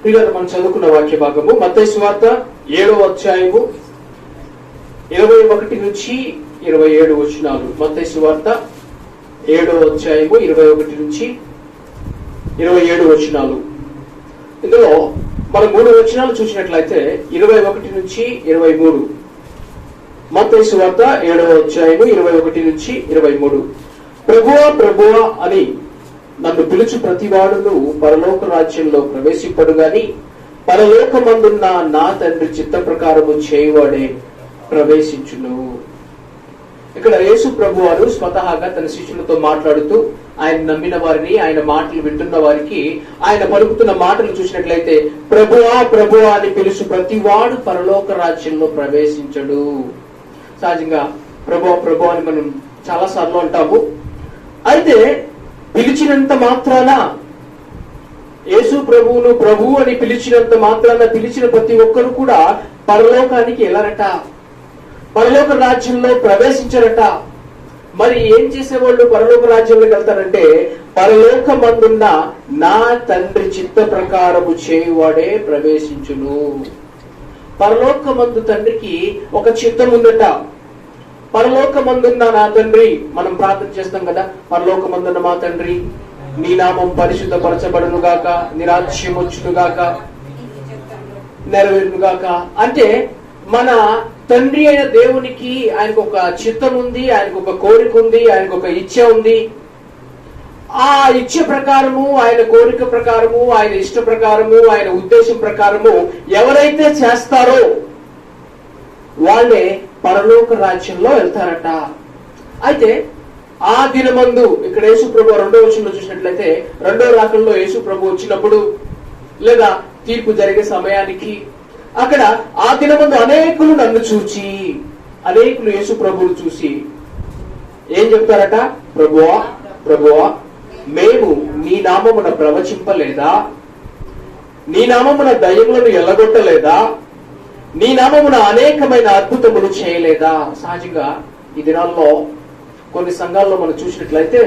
పిల్లలు మనం చదువుకున్న వాక్య భాగము మత్తయి సువార్త 7వ అధ్యాయము 21 నుంచి 27 వచనాలు. మత్తయి సువార్త 7వ అధ్యాయము 21 నుంచి 27 వచనాలు. ఇందులో మనం 3 వచనాలు చూసినట్లయితే 21 నుంచి 23. మత్తయి సువార్త 7వ అధ్యాయము 21 నుంచి 23. ప్రభువా ప్రభువా అని నన్ను పిలుచు ప్రతివాడును పరలోక రాజ్యంలో ప్రవేశింపడు గాని పరలోకమందున్న నా తండ్రి చిత్త ప్రకారము చేయువాడే ప్రవేశించును. ఇక్కడ యేసు ప్రభు వారు స్వతహాగా తన శిష్యులతో మాట్లాడుతూ ఆయన నమ్మిన వారిని, ఆయన మాటలు వింటున్న వారికి ఆయన పలుకుతున్న మాటలు చూసినట్లయితే ప్రభువా ప్రభువా అని పిలుచు ప్రతివాడు పరలోక రాజ్యంలో ప్రవేశించడు. సహజంగా ప్రభువా ప్రభువా అని మనం చాలా సార్లు అంటాము. అయితే పిలిచినంత మాత్రాన, యేసు ప్రభువును ప్రభు అని పిలిచినంత మాత్రాన పిలిచిన ప్రతి ఒక్కరు కూడా పరలోకానికి వెళ్ళారట, పరలోక రాజ్యంలో ప్రవేశించారట. మరి ఏం చేసేవాళ్ళు పరలోక రాజ్యంలోకి వెళ్తారంటే పరలోకమందున్న నా తండ్రి చిత్త ప్రకారము చేయువాడే ప్రవేశించును. పరలోకమందు తండ్రికి ఒక చిత్తం ఉందట. పరలోకమందున్న నా తండ్రి, మనం ప్రార్థన చేస్తాం కదా, పరలోకమందున్న మా తండ్రి నీ నామం పరిశుద్ధపరచబడును గాక, నీ రాజ్యం వచ్చును గాక, నెరవేరును గాక. అంటే మన తండ్రి అయిన దేవునికి ఆయనకు ఒక చిత్తం ఉంది, ఆయనకు ఒక కోరిక ఉంది, ఆయనకు ఒక ఇచ్చ ఉంది. ఆ ఇచ్చ ప్రకారము, ఆయన కోరిక ప్రకారము, ఆయన ఇష్ట ప్రకారము, ఆయన ఉద్దేశం ప్రకారము ఎవరైతే చేస్తారో వాళ్ళే పరలోక రాజ్యంలో వెళ్తారట. అయితే ఆ దినమందు, ఇక్కడ యేసు ప్రభు 2వ వచనంలో చూసినట్లయితే 2వ రాకడలో యేసు ప్రభు వచ్చినప్పుడు లేదా తీర్పు జరిగే సమయానికి అక్కడ ఆ దినమందు అనేకులు నన్ను చూచి, అనేకులు యేసు ప్రభువును చూసి ఏం చెప్తారట? ప్రభువా ప్రభువా మేము నీ నామమున ప్రవచింపలేదా, నీ నామమున దయ్యములను ఎల్లగొట్టలేదా, నీ నామమున అనేకమైన అద్భుతములు చేయలేదా? సహజంగా ఈ దినాల్లో కొన్ని సంఘాల్లో మనం చూసినట్లయితే,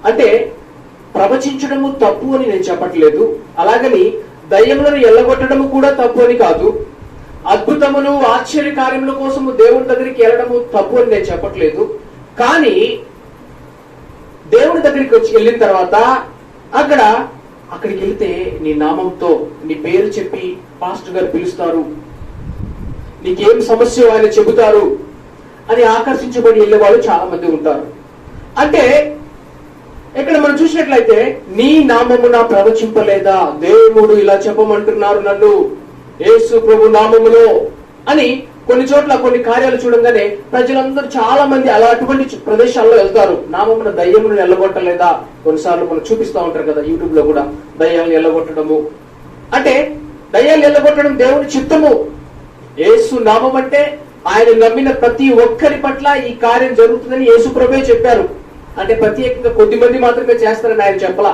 అంటే ప్రవచించడము తప్పు అని నేను చెప్పట్లేదు, అలాగని దయ్యములను ఎల్లగొట్టడము కూడా తప్పు అని కాదు, అద్భుతములు ఆశ్చర్య కార్యముల కోసము దేవుని దగ్గరికి వెళ్ళడము తప్పు అని నేను చెప్పట్లేదు. కానీ దేవుని దగ్గరికి వెళ్ళిన తర్వాత అక్కడికి వెళితే నీ నామంతో నీ పేరు చెప్పి పాస్టర్ గారు పిలుస్తారు, నీకేం సమస్య ఆయన చెబుతారు అని ఆకర్షించబడి వెళ్ళే వాళ్ళు చాలా మంది ఉంటారు. అంటే ఇక్కడ మనం చూసినట్లయితే నీ నామమున ప్రవచింపలేదా, దేవుడు ఇలా చెప్పమంటున్నారు నన్ను యేసు ప్రభు నామములో అని కొన్ని చోట్ల కొన్ని కార్యాలు చూడంగానే ప్రజలందరూ చాలా మంది అలా అటువంటి ప్రదేశాల్లో వెళ్తారు. నామమున దయ్యమును ఎల్లగొట్టలేదా, కొన్నిసార్లు మనం చూపిస్తూ ఉంటారు కదా యూట్యూబ్ లో కూడా, దయ్యాలను ఎల్లగొట్టడము. అంటే దయ్యాలు ఎల్లగొట్టడం దేవుని చిత్తము. యేసు నామం అంటే ఆయన నమ్మిన ప్రతి ఒక్కరి పట్ల ఈ కార్యం జరుగుతుందని యేసు ప్రభువే చెప్పారు. అంటే ప్రత్యేకంగా కొద్ది మంది మాత్రమే చేస్తారని ఆయన చెప్పలా.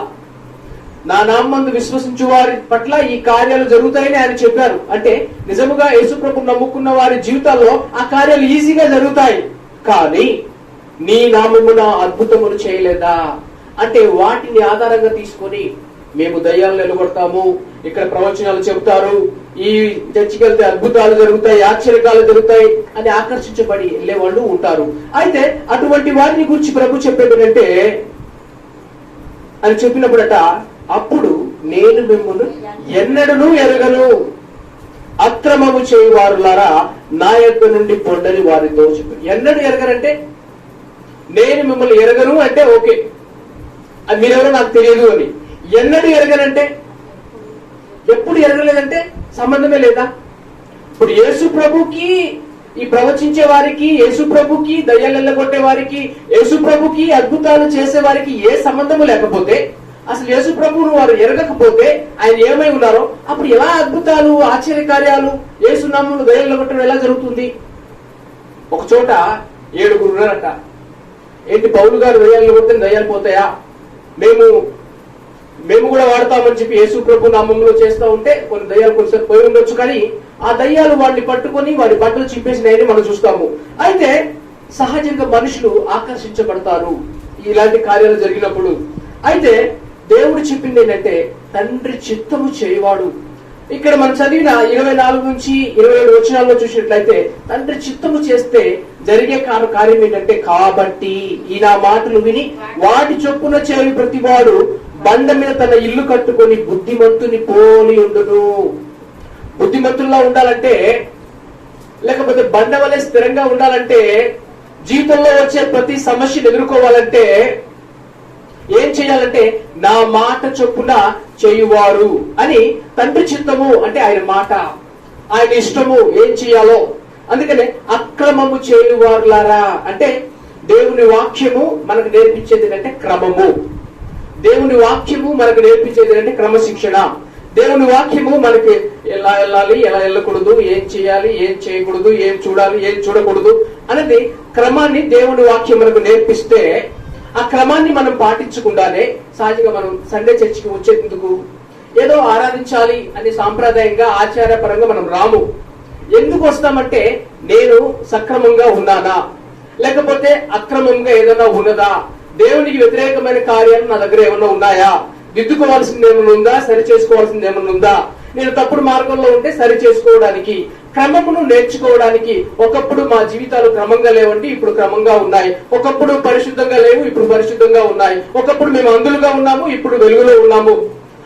నా నామందు విశ్వసించు వారి పట్ల ఈ కార్యాలు జరుగుతాయని ఆయన చెప్పారు. అంటే నిజముగా యేసు ప్రభు నమ్ముకున్న వారి జీవితాల్లో ఆ కార్యాలు ఈజీగా జరుగుతాయి. కానీ నీ నామమున అద్భుతములు చేయలేదా అంటే వాటిని ఆధారంగా తీసుకొని మేము దయ్యాలను ఎలుగొడతాము, ఇక్కడ ప్రవచనాలు చెబుతారు, ఈ చర్చికి వెళ్తే అద్భుతాలు జరుగుతాయి, ఆశ్చర్యకాలు జరుగుతాయి అని ఆకర్షించబడి వెళ్ళే వాళ్ళు ఉంటారు. అయితే అటువంటి వారిని గురించి ప్రభు చెప్పేటంటే అని చెప్పినప్పుడట, అప్పుడు నేను మిమ్మల్ని ఎన్నడూ ఎరగను, అక్రమము చేయువారులారా నా యొక్క నుండి పొండని వారితో చెప్పారు. ఎన్నడూ ఎరగరంటే నేను మిమ్మల్ని ఎరగను అంటే ఓకే, అది మీరెవరో నాకు తెలియదు అని. ఎన్నడూ ఎరగనంటే, ఎప్పుడు ఎరగలేదంటే సంబంధమే లేదా? ఇప్పుడు యేసు ప్రభుకి ఈ ప్రవచించే వారికి, యేసు ప్రభుకి దయ్యాలు ఎల్లగొట్టే వారికి, యేసు ప్రభుకి అద్భుతాలు చేసే వారికి ఏ సంబంధము లేకపోతే, అసలు యేసు ప్రభువును వారు ఎరగకపోతే ఆయన ఏమై ఉన్నారో అప్పుడు ఎలా అద్భుతాలు ఆశ్చర్య కార్యాలు యేసు నామమున దయ్యాలు ఎల్లగొట్టడం ఎలా జరుగుతుంది? ఒక చోట 7 ఉన్నారట. ఏంటి పౌలు గారు దయ్యాలు ఎల్లగొడితే దయ్యాలు పోతాయా, మేము కూడా వాడతామని చెప్పి యేసు ప్రభు నామంలో చేస్తూ ఉంటే కొన్ని దయ్యాలు కొంచెం పోయి ఉండొచ్చు, కానీ ఆ దయ్యాలు వాడిని పట్టుకొని వాడి బట్టలు చింపేసినాయని మనం చూస్తాము. అయితే సహజంగా మనుషులు ఆకర్షించబడతారు ఇలాంటి కార్యాలు జరిగినప్పుడు. అయితే దేవుడు చెప్పింది ఏంటంటే తండ్రి చిత్తము చేయవాడు ఇక్కడ మనం చదివిన 24 నుంచి 27 వచనాల్లో చూసినట్లయితే తండ్రి చిత్తము చేస్తే జరిగే కార్యం ఏంటంటే, కాబట్టి ఈ నా మాటలు విని వాటి చొప్పున చేయు ప్రతివాడు బండ మీద తన ఇల్లు కట్టుకొని బుద్ధిమంతుని పోలి ఉండును. బుద్ధిమంతుల్లా ఉండాలంటే, లేకపోతే బండ వలె స్థిరంగా ఉండాలంటే, జీవితంలో వచ్చే ప్రతి సమస్యను ఎదుర్కోవాలంటే ఏం చేయాలంటే, నా మాట చొప్పున చేయువారు అని తండ్రి చిత్తము అంటే ఆయన మాట, ఆయన ఇష్టము ఏం చేయాలో. అందుకనే అక్రమము చేయువారులారా అంటే దేవుని వాక్యము మనకు నేర్పించేది ఏంటంటే క్రమము. దేవుని వాక్యము మనకు నేర్పించేది ఏంటంటే క్రమశిక్షణ. దేవుని వాక్యము మనకి ఎలా వెళ్ళాలి, ఎలా వెళ్ళకూడదు, ఏం చేయాలి, ఏం చేయకూడదు, ఏం చూడాలి, ఏం చూడకూడదు అనేది క్రమాన్ని దేవుని వాక్యం మనకు నేర్పిస్తే, ఆ క్రమాన్ని మనం పాటించకుండానే సహజంగా మనం సండే చర్చికి వచ్చేందుకు ఏదో ఆరాధించాలి అని సాంప్రదాయంగా ఆచారపరంగా మనం రాము. ఎందుకు వస్తామంటే, నేను సక్రమంగా ఉన్నానా, లేకపోతే అక్రమంగా ఏదైనా ఉన్నదా, దేవునికి వ్యతిరేకమైన కార్యాలు నా దగ్గర ఏమన్నా ఉన్నాయా, దిద్దుకోవాల్సింది ఏమైనా ఉందా, సరి చేసుకోవాల్సింది ఏమైనా ఉందా, నేను తప్పుడు మార్గంలో ఉంటే సరి చేసుకోవడానికి, క్రమమును నేర్చుకోవడానికి. ఒకప్పుడు మా జీవితాలు క్రమంగా లేవండి, ఇప్పుడు క్రమంగా ఉన్నాయి. ఒకప్పుడు పరిశుద్ధంగా లేవు, ఇప్పుడు పరిశుద్ధంగా ఉన్నాయి. ఒకప్పుడు మేము అందులుగా ఉన్నాము, ఇప్పుడు వెలుగులో ఉన్నాము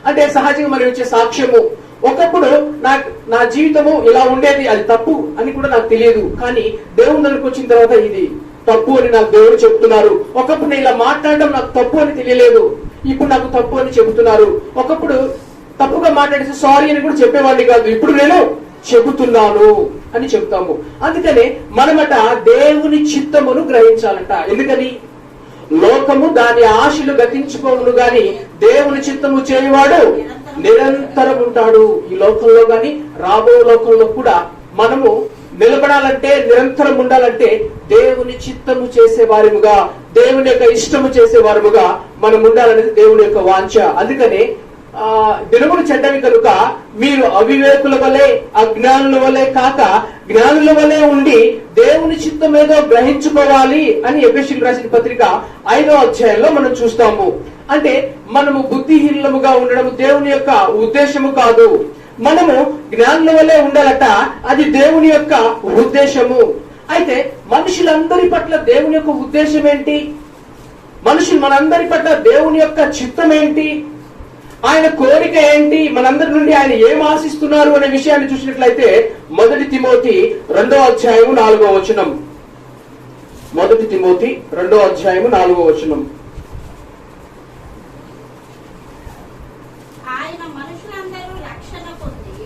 అంటే సహజంగా మనం ఇచ్చే సాక్ష్యము. ఒకప్పుడు నా జీవితము ఇలా ఉండేది, అది తప్పు అని కూడా నాకు తెలియదు, కానీ దేవుని దగ్గరకు వచ్చిన తర్వాత ఇది తప్పు అని నాకు దేవుడు చెప్తున్నారు. ఒకప్పుడు నేను ఇలా మాట్లాడడం నాకు తప్పు అని తెలియలేదు, ఇప్పుడు నాకు తప్పు అని చెబుతున్నారు. ఒకప్పుడు తప్పుగా మాట్లాడితే సారీ అని కూడా చెప్పేవాడిని కాదు, ఇప్పుడు నేను చెబుతున్నాను అని చెప్తాము. అందుకనే మనమట దేవుని చిత్తమును గ్రహించాలంట. ఎందుకని? లోకము దాని ఆశలు గతించుకోను గాని దేవుని చిత్తము చేయవాడు నిరంతరం ఉంటాడు. ఈ లోకంలో గాని రాబో లోకంలో కూడా మనము నిలబడాలంటే, నిరంతరం ఉండాలంటే దేవుని చిత్తము చేసే వారిముగా, దేవుని యొక్క ఇష్టము చేసే వారిముగా మనం ఉండాలనేది దేవుని యొక్క వాంఛ. అందుకనే దినములు చెడ్డవి కనుక మీరు అవివేకుల వలె అజ్ఞానుల వలె కాక జ్ఞానుల వలె ఉండి దేవుని చిత్తం ఏదో గ్రహించుకోవాలి అని ఎఫెసీయులకు రాసిన పత్రిక 5వ అధ్యాయంలో మనం చూస్తాము. అంటే మనము బుద్ధిహీనులముగా ఉండడం దేవుని యొక్క ఉద్దేశము కాదు. మనము జ్ఞానుల వలె ఉండాలట, అది దేవుని యొక్క ఉద్దేశము. అయితే మనుషులందరి పట్ల దేవుని యొక్క ఉద్దేశం ఏంటి? మనందరి పట్ల దేవుని యొక్క చిత్తం ఏంటి? ఆయన కోరిక ఏంటి? మనందరి నుండి ఆయన ఏం ఆశిస్తున్నారు అనే విషయాన్ని చూసినట్లయితే 1 తిమోతి 2వ అధ్యాయము 4వ వచనం. 1 తిమోతి 2వ అధ్యాయము 4వ వచనం. ఆయన మనుషులందరూ రక్షణ పొంది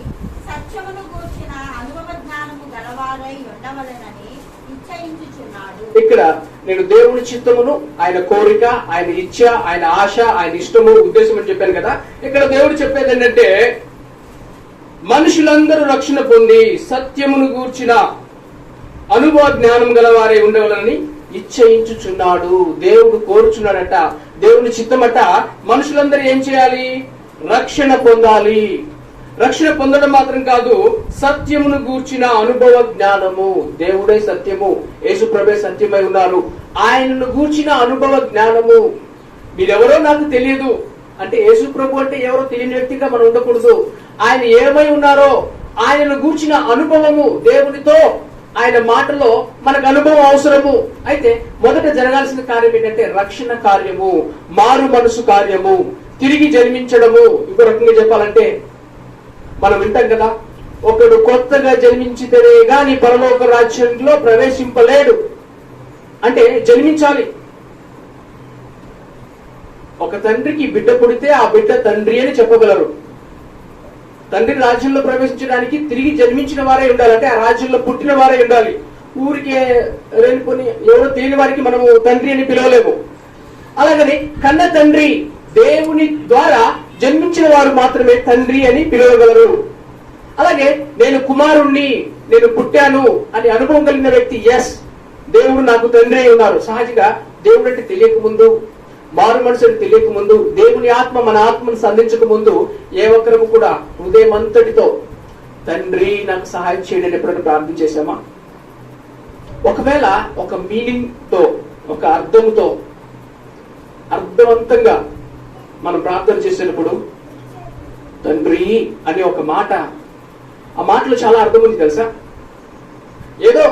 సత్యమును గూర్చిన అనుభవ జ్ఞానము గలవారై ఉండవలెనని నిశ్చయించుచున్నాడు. ఇక్కడ నేను దేవుని చిత్తమును, ఆయన కోరిక, ఆయన ఇచ్చ, ఆయన ఆశ, ఆయన ఇష్టము, ఉద్దేశం అని చెప్పాను కదా. ఇక్కడ దేవుడు చెప్పేది ఏంటంటే, మనుషులందరూ రక్షణ పొంది సత్యమును గూర్చిన అనుభవ జ్ఞానం గలవారే ఉండవాలని ఇచ్చయించుచున్నాడు. దేవుడు కోరుచున్నాడట. దేవుని చిత్తమట మనుషులందరూ ఏం చేయాలి? రక్షణ పొందాలి. రక్షణ పొందడం మాత్రం కాదు, సత్యమును గూర్చిన అనుభవ జ్ఞానము. దేవుడే సత్యము, యేసుప్రభువే సత్యమై ఉన్నారు. ఆయనను గూర్చిన అనుభవ జ్ఞానము. మీరెవరో నాకు తెలియదు అంటే, యేసుప్రభు అంటే ఎవరో తెలియని వ్యక్తిగా మనం ఉండకూడదు. ఆయన ఏమై ఉన్నారో ఆయనను గూర్చిన అనుభవము, దేవునితో ఆయన మాటలో మనకు అనుభవం అవసరము. అయితే మొదట జరగాల్సిన కార్యం ఏంటంటే రక్షణ కార్యము, మారు మనసు కార్యము, తిరిగి జన్మించడము. ఇంకో రకంగా చెప్పాలంటే మనం వింటాం కదా, ఒకడు కొత్తగా జన్మించితేనే గాని పరలోక రాజ్యంలో ప్రవేశింపలేడు. అంటే జన్మించాలి. ఒక తండ్రికి బిడ్డ పుడితే ఆ బిడ్డ తండ్రి అని చెప్పగలరు. తండ్రి రాజ్యంలో ప్రవేశించడానికి తిరిగి జన్మించిన వారే ఉండాలి, అంటే ఆ రాజ్యంలో పుట్టిన వారే ఉండాలి. ఊరికే వెళ్ళిపోయి ఎవరో తెలియని వారికి మనము తండ్రి అని పిలవలేము. అలాగని కన్న తండ్రి, దేవుని ద్వారా జన్మించిన వారు మాత్రమే తండ్రి అని పిలవగలరు. అలాగే నేను కుమారుణ్ణి, నేను పుట్టాను అని అనుభవం కలిగిన వ్యక్తి, ఎస్ దేవుడు నాకు తండ్రి అయి ఉన్నారు. సహజంగా దేవుడు అంటే తెలియక ముందు, మారు మనసు తెలియక ముందు, దేవుని ఆత్మ మన ఆత్మను సంధించక ముందు ఏ ఒక్కరము కూడా హృదయం అంతటితో తండ్రి నాకు సహాయం చేయండి అని ఎప్పుడైనా ప్రార్థన చేశామా? ఒకవేళ ఒక మీనింగ్ తో, ఒక అర్థంతో, అర్థవంతంగా మనం ప్రార్థన చేసేటప్పుడు తండ్రి అనే ఒక మాట, ఆ మాటలో చాలా అర్థం ఉంది తెలుసా. ఏదో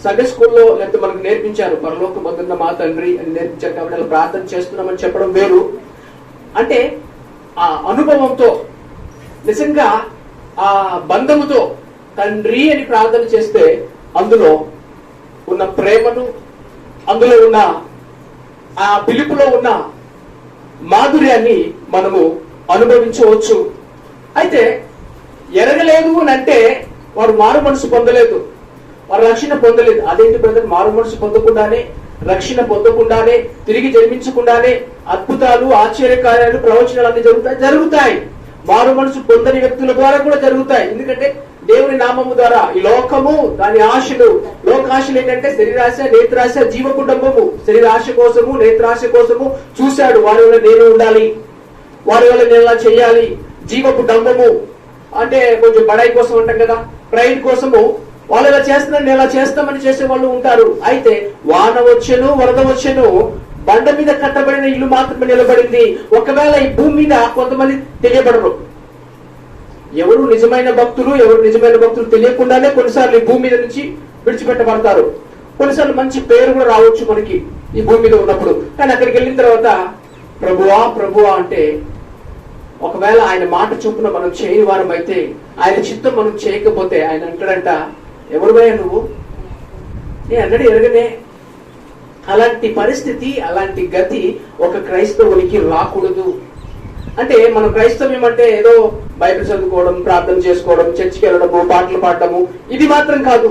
సండే స్కూల్లో లేకపోతే మనకు నేర్పించారు పరలోకమందున్న మా తండ్రి అని నేర్పించారు కాబట్టి అలా ప్రార్థన చేస్తున్నామని చెప్పడం వేరు. అంటే ఆ అనుభవంతో, నిజంగా ఆ బంధముతో తండ్రి అని ప్రార్థన చేస్తే అందులో ఉన్న ప్రేమను, అందులో ఉన్న ఆ పిలుపులో ఉన్న మాధుర్యాన్ని మనము అనుభవించవచ్చు. అయితే ఎరగలేదు అని అంటే వారు మారు మనసు పొందలేదు, వారు రక్షణ పొందలేదు. అదేంటి బ్రదర్, మారు మనసు పొందకుండానే, రక్షణ పొందకుండానే, తిరిగి జన్మించకుండానే అద్భుతాలు, ఆశ్చర్యకార్యాలు, ప్రవచనాలు అన్ని జరుగుతాయి. మారు మనసు పొందని వ్యక్తుల ద్వారా కూడా జరుగుతాయి. ఎందుకంటే దేవుని నామము ద్వారా ఈ లోకము దాని ఆశలు, లోకాశలు ఏంటంటే శరీరాశ, నేత్రాశ, జీవ కుటుంబము. శరీరాశ కోసము, నేత్రాశ కోసము చూశాడు, వారి వల్ల నేను ఉండాలి, వారి వల్ల నేను ఇలా చెయ్యాలి. జీవపు డంబము అంటే కొంచెం బడాయి కోసం ఉంటాం కదా, ప్రైడ్ కోసము వాళ్ళు ఇలా చేస్తున్నారు, నేను ఇలా చేస్తామని చేసే వాళ్ళు ఉంటారు. అయితే వాన వచ్చెను, వరద వచ్చెను, బండ మీద కట్టబడిన ఇల్లు మాత్రమే నిలబడింది. ఒకవేళ ఈ భూమి మీద కొంతమంది తెలియబడరు. ఎవరు నిజమైన భక్తులు, ఎవరు నిజమైన భక్తులు తెలియకుండానే కొన్నిసార్లు ఈ భూమి మీద నుంచి విడిచిపెట్టబడతారు. కొన్నిసార్లు మంచి పేరు కూడా రావచ్చు మనకి ఈ భూమి మీద ఉన్నప్పుడు. కానీ అక్కడికి వెళ్ళిన తర్వాత ప్రభువా ప్రభువా అంటే, ఒకవేళ ఆయన మాట చొప్పున మనం చేయని వారం అయితే, ఆయన చిత్తం మనం చేయకపోతే ఆయన అంటాడంట, ఎవరు భయ్యా నువ్వు, నేను అన్నది ఎరగనే. అలాంటి పరిస్థితి, అలాంటి గతి ఒక క్రైస్తవునికి రాకూడదు. అంటే మనం క్రైస్తవ్యం అంటే ఏదో బైబిల్ చదువుకోవడం, ప్రార్థన చేసుకోవడం, చర్చికి వెళ్ళడము, పాటలు పాడటము, ఇది మాత్రం కాదు.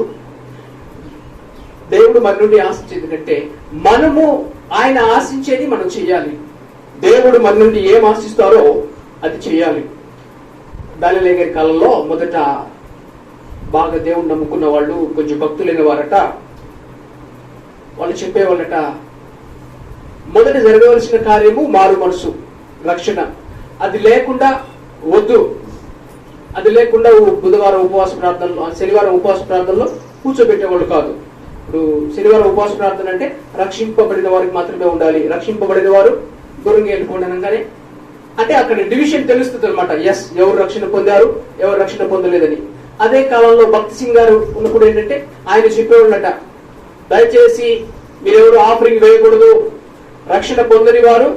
దేవుడు మన నుండి ఆశించేది కంటే మనము ఆయన ఆశించేది మనం చెయ్యాలి. దేవుడు మన నుండి ఏం ఆశిస్తారో అది చెయ్యాలి. దానియేలు గారి కాలంలో మొదట బాగా దేవుడు నమ్ముకున్న వాళ్ళు, కొంచెం భక్తులైన వారట, వాళ్ళు చెప్పేవాళ్ళట, మొదట జరగవలసిన కార్యము మారు మనసు, రక్షణ. అది లేకుండా వద్దు, అది లేకుండా బుధవారం ఉపవాస ప్రార్థనలో, శనివారం ఉపవాస ప్రార్థనలో కూర్చోబెట్టేవాళ్ళు కాదు. ఇప్పుడు శనివారం ఉపవాస ప్రార్థన అంటే రక్షింపబడిన వారికి మాత్రమే ఉండాలి, రక్షింపబడిన వారు దూరంగా వెళ్ళిపోండి అనగానే, అంటే అక్కడ డివిజన్ తెలుస్తుంది అనమాట. ఎస్, ఎవరు రక్షణ పొందారు, ఎవరు రక్షణ పొందలేదని. అదే కాలంలో భక్తి సింగ్ గారు ఉన్నప్పుడు ఏంటంటే ఆయన చెప్పేవాళ్ళట, దయచేసి మీరెవరు ఆఫరింగ్ వేయకూడదు, రక్షణ పొందని వారు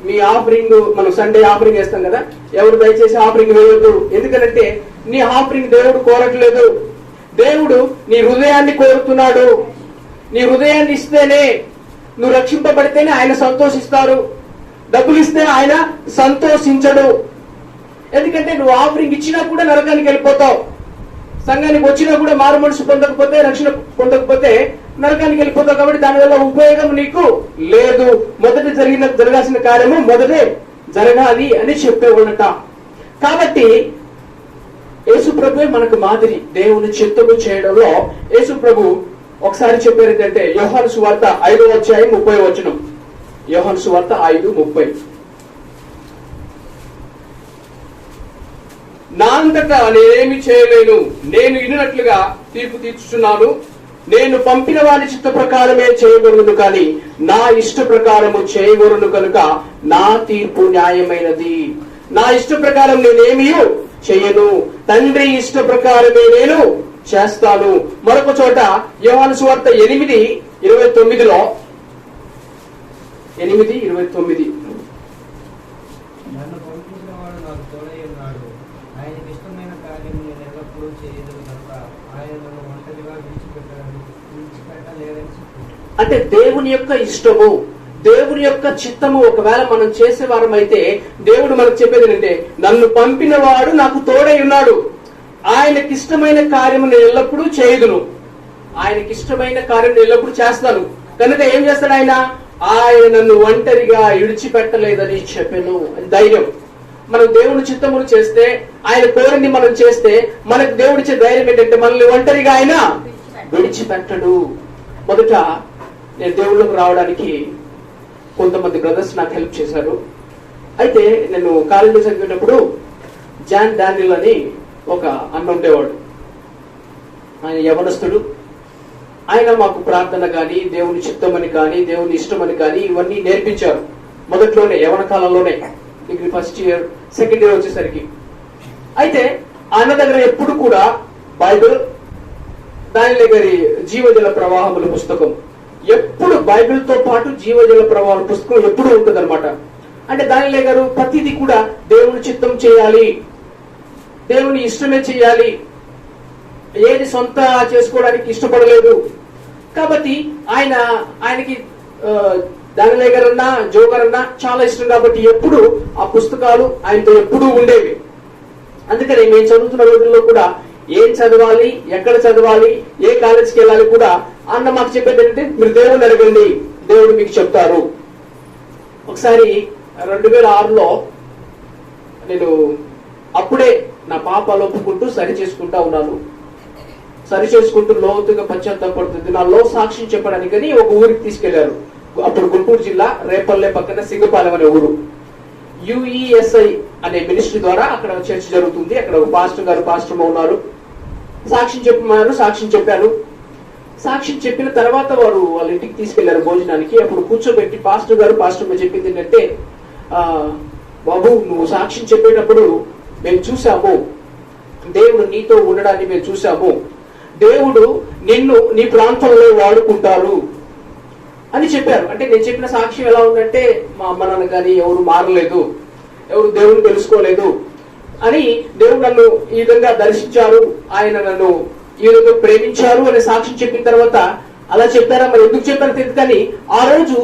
మీ ఆఫరింగ్, మనం సండే ఆఫరింగ్ వేస్తాం కదా, ఎవరు దయచేసి ఆఫరింగ్ వేయొద్దు. ఎందుకంటే నీ ఆఫరింగ్ దేవుడు కోరట్లేదు, దేవుడు నీ హృదయాన్ని కోరుతున్నాడు. నీ హృదయాన్ని ఇస్తేనే, నువ్వు రక్షింపబడితేనే ఆయన సంతోషిస్తారు. డబ్బులు ఇస్తే ఆయన సంతోషించడు. ఎందుకంటే నువ్వు ఆఫరింగ్ ఇచ్చినా కూడా నరకానికి వెళ్ళిపోతావు. సంఘానికి వచ్చినా కూడా మారు మనసు పొందకపోతే, రక్షణ పొందకపోతే నరకానికి వెళ్ళిపోతావు. కాబట్టి దానివల్ల ఉపయోగం నీకు లేదు. మొదట జరగాల్సిన కార్యము మొదటే జరగాలి అని చెప్పేవాళ్ళట. కాబట్టి యేసు ప్రభువే మనకు మాదిరి దేవుని చిత్తము చేయడంలో. యేసు ప్రభు ఒకసారి చెప్పారు ఏంటంటే, యోహాను సువార్త 5వ అధ్యాయం 30వ వచనం. యోహాను సువార్త 5:30. నా అంతటా నేనేమి చేయలేను, నేను ఇన్నట్లుగా తీర్పు తీర్చుచున్నాను. నేను పంపిన వారి చిత్త ప్రకారమే చేయగలను, కానీ నా ఇష్ట ప్రకారము చేయగలను కనుక నా తీర్పు న్యాయమైనది. నా ఇష్ట ప్రకారం నేనేమీ చెయ్యను, తండ్రి ఇష్ట ప్రకారమే నేను చేస్తాను. మరొక చోట యోహాను సువార్త 8:29లో 8:29 నన్ను పంపించినవాడు నాకు తోడై ఉన్నాడు, ఆయనకి ఇష్టమైన కార్యం నేను ఎల్లప్పుడూ చేయదు కనుక ఆయన నన్ను ఒంటరిగా విడిచిపెట్టలేరని చెప్పింది. అంటే దేవుని యొక్క ఇష్టము, దేవుని యొక్క చిత్తము ఒకవేళ మనం చేసేవారం అయితే దేవుడు మనకు చెప్పేది ఏంటంటే, నన్ను పంపిన వాడు నాకు తోడై ఉన్నాడు, ఆయనకి ఇష్టమైన కార్యము నేను ఎల్లప్పుడూ చేయదును, ఆయనకి ఇష్టమైన కార్యం నేను ఎల్లప్పుడూ చేస్తాను. కనుక ఏం చేస్తాడు ఆయన? ఆయన నన్ను ఒంటరిగా విడిచిపెట్టలేదని చెప్పాను. అది ధైర్యం. మనం దేవుని చిత్తమును చేస్తే, ఆయన కోరింది మనం చేస్తే, మనకు దేవుడిచ్చే ధైర్యం ఏంటంటే, మనల్ని ఒంటరిగా ఆయన విడిచిపెట్టడు. మొదట నేను దేవుళ్ళకు రావడానికి కొంతమంది బ్రదర్స్ నాకు హెల్ప్ చేశారు. అయితే నేను కాలేజీలో చదివేటప్పుడు జాన్ డానియల్ అని ఒక అన్న ఉండేవాడు. ఆయన యవనస్తుడు. ఆయన మాకు ప్రార్థన కానీ, దేవుని చిత్తమని కానీ, దేవుని ఇష్టమని కానీ ఇవన్నీ నేర్పించారు మొదట్లోనే, యవన కాలంలోనే. Degree first year, second year వచ్చేసరికి అయితే అన్న దగ్గర ఎప్పుడు కూడా బైబిల్, దానిలో గారి జీవజల ప్రవాహముల పుస్తకం, ఎప్పుడు బైబిల్తో పాటు జీవజల ప్రవాహాల పుస్తకం ఎప్పుడు ఉంటుంది అనమాట. అంటే దానిలో గారు ప్రతిదీ కూడా దేవుని చిత్తం చేయాలి, దేవుని ఇష్టమే చేయాలి, ఏది సొంత చేసుకోవడానికి ఇష్టపడలేదు. కాబట్టి ఆయనకి దానిలో గారన్నా జో గారన్నా చాలా ఇష్టం. కాబట్టి ఎప్పుడు ఆ పుస్తకాలు ఆయనతో ఎప్పుడూ ఉండేవి. అందుకని మేము చదువుతున్న రోజుల్లో కూడా ఏం చదవాలి, ఎక్కడ చదవాలి, ఏ కాలేజీకి వెళ్ళాలి కూడా అన్న మాకు చెప్పేది ఏంటంటే, మీరు దేవుడిని అడగండి, దేవుడు మీకు చెప్తారు. ఒకసారి 2006లో నేను అప్పుడే నా పాపాలు ఒప్పుకుంటూ సరి చేసుకుంటా ఉన్నాను. సరి చేసుకుంటూ లోతుగా పశ్చాత్తాపడుతుంది. నాలో సాక్ష్యం చెప్పడానికి ఒక ఊరికి తీసుకెళ్లారు. అప్పుడు గుంటూరు జిల్లా రేపల్లె పక్కన సింగపాలెం అనే ఊరు. UESI అనే మినిస్ట్రీ ద్వారా అక్కడ చర్చ జరుగుతుంది. అక్కడ ఒక పాస్టర్ గారు పాస్టర్ ఉన్నారు. సాక్ష్యం చెప్పమన్నారు, సాక్ష్యం చెప్పాను. సాక్ష్యం చెప్పిన తర్వాత వాళ్ళ ఇంటికి తీసుకెళ్లారు భోజనానికి. అప్పుడు కూర్చోబెట్టి పాస్టర్ చెప్పింది ఏంటంటే, బాబు నువ్వు సాక్ష్యం చెప్పేటప్పుడు మేము చూసాము, దేవుడు నీతో ఉండడాన్ని మేము చూసాము, దేవుడు నిన్ను నీ ప్రాంతంలో వాడుకుంటారు అని చెప్పారు. అంటే నేను చెప్పిన సాక్ష్యం ఎలా ఉందంటే, మా అమ్మ నాన్న కానీ ఎవరు మారలేదు, ఎవరు దేవుని తెలుసుకోలేదు అని, దేవుడు నన్ను ఈ విధంగా దర్శించారు, ఆయన నన్ను ఈ విధంగా ప్రేమించారు అనే సాక్ష్యం చెప్పిన తర్వాత అలా చెప్పారా, మరి ఎందుకు చెప్పారో తెలియదు. కానీ ఆ రోజు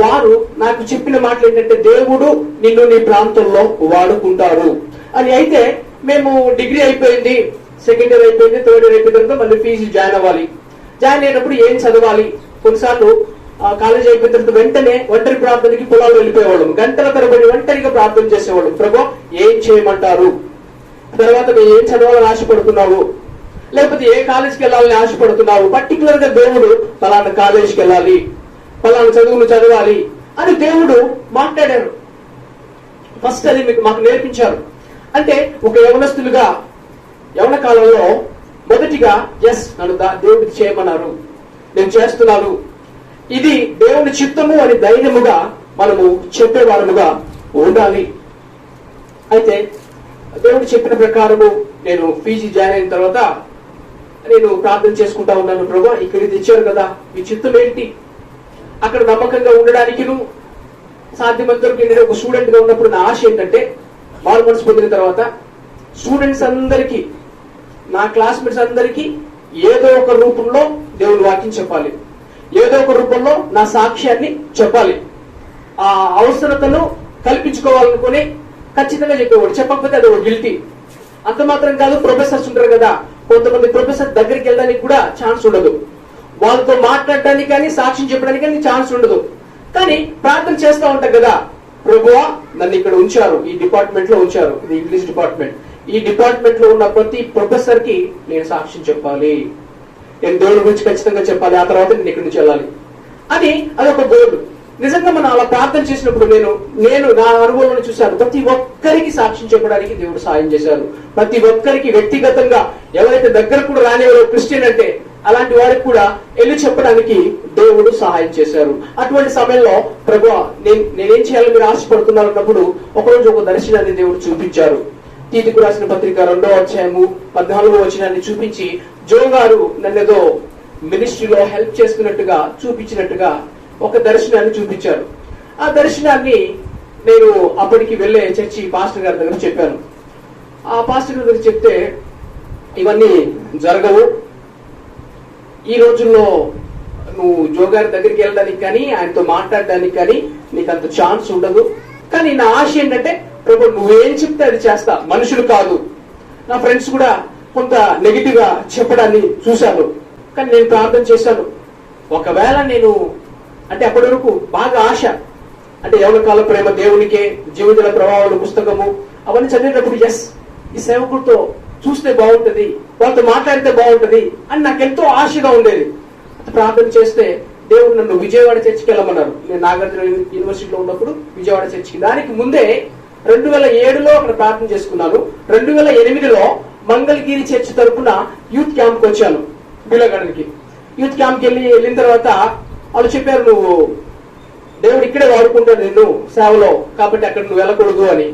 వారు నాకు చెప్పిన మాటలు ఏంటంటే, దేవుడు నిన్ను నీ ప్రాంతంలో వాడుకుంటారు అని. అయితే మేము డిగ్రీ అయిపోయింది, సెకండ్ ఇయర్ అయిపోయింది, థర్డ్ ఇయర్ అయిపోయిన తర్వాత మళ్ళీ ఫీజు జాయిన్ అవ్వాలి. జాయిన్ అయినప్పుడు ఏం చదవాలి, కొన్నిసార్లు కాలేజ్ అయిపోయిన తర్వాత వెంటనే ఒంటరి ప్రార్థనకి పొలాలు వెళ్ళిపోయేవాళ్ళం. గంటల తరబడి ఒంటరిగా ప్రార్థన చేసేవాళ్ళం. ప్రభు ఏం చేయమంటారు, తర్వాత మేము ఏం చదవాలని ఆశపడుతున్నావు, లేకపోతే ఏ కాలేజీకి వెళ్ళాలని ఆశపడుతున్నావు, పర్టికులర్ గా దేవుడు పలానా కాలేజీకి వెళ్ళాలి, పలానా చదువులు చదవాలి అని దేవుడు మాట్లాడారు. ఫస్ట్ అది మాకు నేర్పించారు. అంటే ఒక యవనస్తులుగా యవన కాలంలో మొదటిగా నన్ను దేవుడికి చేయమన్నారు, నేను చేస్తున్నాను, ఇది దేవుని చిత్తము అని ధైర్యముగా మనము చెప్పేవారముగా ఉండాలి. అయితే దేవుడు చెప్పిన ప్రకారము నేను పీజీ జాయిన్ అయిన తర్వాత నేను ప్రార్థన చేసుకుంటా ఉన్నాను. ప్రభు ఇక్కడ ఇది ఇచ్చారు కదా, మీ చిత్తం ఏంటి, అక్కడ నమ్మకంగా ఉండడానికి సాధ్యమంతవరకు నేను ఒక స్టూడెంట్ గా ఉన్నప్పుడు నా ఆశ ఏంటంటే, మారు మనసు పొందిన తర్వాత స్టూడెంట్స్ అందరికీ, నా క్లాస్మేట్స్ అందరికీ ఏదో ఒక రూపంలో దేవుని వాక్యం చెప్పాలి, ఏదో ఒక రూపంలో నా సాక్ష్యాన్ని చెప్పాలి. ఆ అవసరతను కల్పించుకోవాలనుకుని ఖచ్చితంగా చెప్పేవాడు. చెప్పకపోతే అది ఒక గిల్టీ. అంత మాత్రం కాదు, ప్రొఫెసర్స్ ఉంటారు కదా, కొంతమంది ప్రొఫెసర్ దగ్గరికి వెళ్ళడానికి కూడా ఛాన్స్ ఉండదు, వాళ్ళతో మాట్లాడడానికి కానీ సాక్ష్యం చెప్పడానికి కానీ ఛాన్స్ ఉండదు. కానీ ప్రార్థన చేస్తూ ఉంటాం కదా, ప్రభువా నన్ను ఇక్కడ ఉంచారు, ఈ డిపార్ట్మెంట్ లో ఉంచారు, ఇది ఇంగ్లీష్ డిపార్ట్మెంట్, ఈ డిపార్ట్మెంట్ లో ఉన్న ప్రతి ప్రొఫెసర్ కి నేను సాక్ష్యం చెప్పాలి, నేను దేవుడి గురించి ఖచ్చితంగా చెప్పాలి, ఆ తర్వాత నేను ఇక్కడి నుంచి వెళ్ళాలి అని అదొక గోల్. నిజంగా మనం అలా ప్రార్థన చేసినప్పుడు నేను నా అనుభవంలో చూశాను, ప్రతి ఒక్కరికి సాక్ష్యం చెప్పడానికి దేవుడు సాయం చేశారు. ప్రతి ఒక్కరికి వ్యక్తిగతంగా ఎవరైతే దగ్గర కూడా రానివారో క్రిస్టియన్ అంటే అలాంటి వారికి కూడా వెళ్ళి చెప్పడానికి దేవుడు సహాయం చేశారు. అటువంటి సమయంలో ప్రభువా నేనేం చేయాలని మీరు ఆశపడుతున్నారు అన్నప్పుడు ఒకరోజు ఒక దర్శనాన్ని దేవుడు చూపించారు. తీతుకు రాసిన పత్రిక 2వ అధ్యాయము 14వ వచనాన్ని చూపించి, జో గారు నన్నేదో మినిస్ట్రీలో హెల్ప్ చేస్తున్నట్టుగా చూపించినట్టుగా ఒక దర్శనాన్ని చూపించారు. ఆ దర్శనాన్ని నేను అప్పటికి వెళ్ళే చర్చి పాస్టర్ గారి దగ్గర చెప్పాను. ఆ పాస్టర్ గారి దగ్గర చెప్తే, ఇవన్నీ జరగవు, ఈ రోజుల్లో నువ్వు జో గారి దగ్గరికి వెళ్ళడానికి కానీ ఆయనతో మాట్లాడడానికి కానీ నీకు అంత ఛాన్స్ ఉండదు. కానీ నా ఆశ ఏంటంటే, ప్రభు నువ్వేం చెప్తే అది చేస్తా, మనుషులు కాదు. నా ఫ్రెండ్స్ కూడా కొంత నెగిటివ్ గా చెప్పడాన్ని చూశాను. కానీ నేను ప్రార్థన చేశాను, ఒకవేళ నేను అంటే అప్పటి వరకు బాగా ఆశ, అంటే యవనకాల ప్రేమ దేవునికే, జీవితాల ప్రభావాల పుస్తకము అవన్నీ చదివేటప్పుడు ఈ సేవకుడితో చూస్తే బాగుంటది, వాళ్ళతో మాట్లాడితే బాగుంటది అని నాకు ఎంతో ఆశగా ఉండేది. ప్రార్థన చేస్తే దేవుడు నన్ను విజయవాడ చర్చికి వెళ్ళమన్నారు. నేను నాగార్జున యూనివర్సిటీలో ఉన్నప్పుడు విజయవాడ చర్చికి. దానికి ముందే 2007లో అక్కడ ప్రార్థన చేసుకున్నాను. 2008లో మంగళగిరి చర్చ్ తరఫున యూత్ క్యాంప్ కి వచ్చాను బిలగడానికి. యూత్ క్యాంప్ కి వెళ్ళిన తర్వాత వాళ్ళు చెప్పారు, నువ్వు దేవుడు ఇక్కడే వాడుకుంటాడు నిన్ను సేవలో, కాబట్టి అక్కడ నువ్వు వెళ్ళకూడదు అని.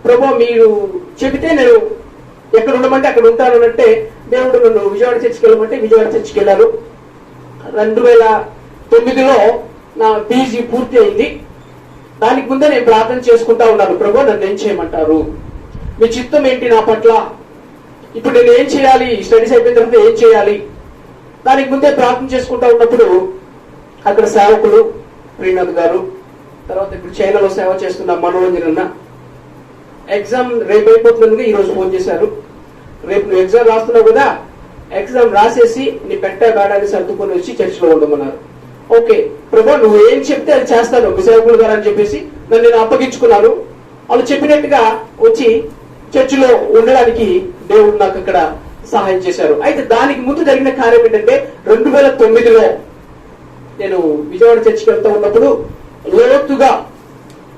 ప్రభు మీరు చెబితే నేను ఎక్కడ ఉండమంటే అక్కడ ఉంటాను అంటే దేవుడు నన్ను విజయవాడ చర్చికి వెళ్ళమంటే విజయవాడ చర్చికి వెళ్ళాను. 2009లో నా పీజీ పూర్తి అయింది. దానికి ముందే నేను ప్రార్థన చేసుకుంటా ఉన్నాను, ప్రభు నన్ను ఏం చేయమంటారు, మీ చిత్తం ఏంటి నా పట్ల, ఇప్పుడు నేను ఏం చేయాలి, స్టడీస్ అయిపోయిన తర్వాత ఏం చేయాలి. దానికి ముందే ప్రార్థన చేసుకుంటా ఉన్నప్పుడు అక్కడ సేవకులు ప్రీనాథ్ గారు, తర్వాత ఇప్పుడు చైనాలో సేవ చేస్తున్న మనోరంజన్ అన్న, ఎగ్జామ్ రేపు అయిపోతుందని ఈ రోజు ఫోన్ చేశారు. రేపు నువ్వు ఎగ్జామ్ రాస్తున్నావు కదా, ఎగ్జామ్ రాసేసి నీ పెట్ట గాడాన్ని సర్దుకొని వచ్చి చర్చిలో ఉండమన్నారు. ఓకే ప్రభా నువ్వు ఏం చెప్తే అది చేస్తాను మీ సేవకులు గారు అని చెప్పేసి నన్ను నేను అప్పగించుకున్నాను. వాళ్ళు చెప్పినట్టుగా వచ్చి చర్చిలో ఉండడానికి దేవుడు నాకు అక్కడ సహాయం చేశారు. అయితే దానికి ముందు జరిగిన కార్యం ఏంటంటే 2009లో నేను విజయవాడ చర్చికి వెళ్తూ ఉన్నప్పుడు లోతుగా,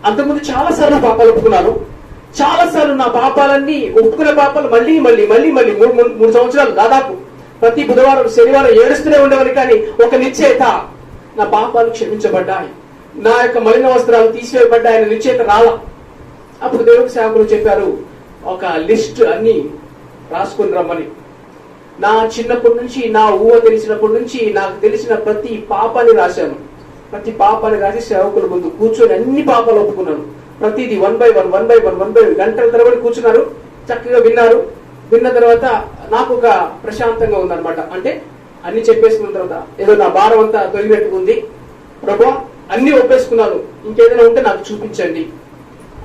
అంతకుముందు చాలా సార్లు పాపాలు ఒప్పుకున్నాను. చాలా సార్లు నా పాపాలన్నీ ఒప్పుకున్న పాపాలు మళ్ళీ మళ్ళీ మళ్ళీ మళ్ళీ 3 సంవత్సరాలు దాదాపు ప్రతి బుధవారం శనివారం ఏడుస్తూనే ఉండేవారు. కానీ ఒక నిశ్చయిత, నా పాపాలు క్షమించబడ్డాయి, నా యొక్క మలిన వస్త్రాలు తీసివేయబడ్డాయి అనే నిశ్చయిత రాలా. అప్పుడు దేవుడి సేవకులు చెప్పారు, ఒక లిస్ట్ అన్ని రాసుకుని రమ్మని. నా చిన్నప్పటి నుంచి, నా ఊహ తెలిసినప్పటి నుంచి నాకు తెలిసిన ప్రతి పాపాన్ని రాశాను. ప్రతి పాపాన్ని రాసి సేవకుల ముందు కూర్చొని అన్ని పాపాలు ఒప్పుకున్నాను. ప్రతిదీ 1 by 1 గంటల తరబడి కూర్చున్నారు, చక్కగా విన్నారు. విన్న తర్వాత నాకు ఒక ప్రశాంతంగా ఉందన్నమాట. అంటే అన్ని చెప్పేసుకున్న తర్వాత ఏదో నా భారం అంతా తొలిపెట్టుకుంది. ప్రభా అన్ని ఒప్పేసుకున్నాను, ఇంకేదైనా ఉంటే నాకు చూపించండి.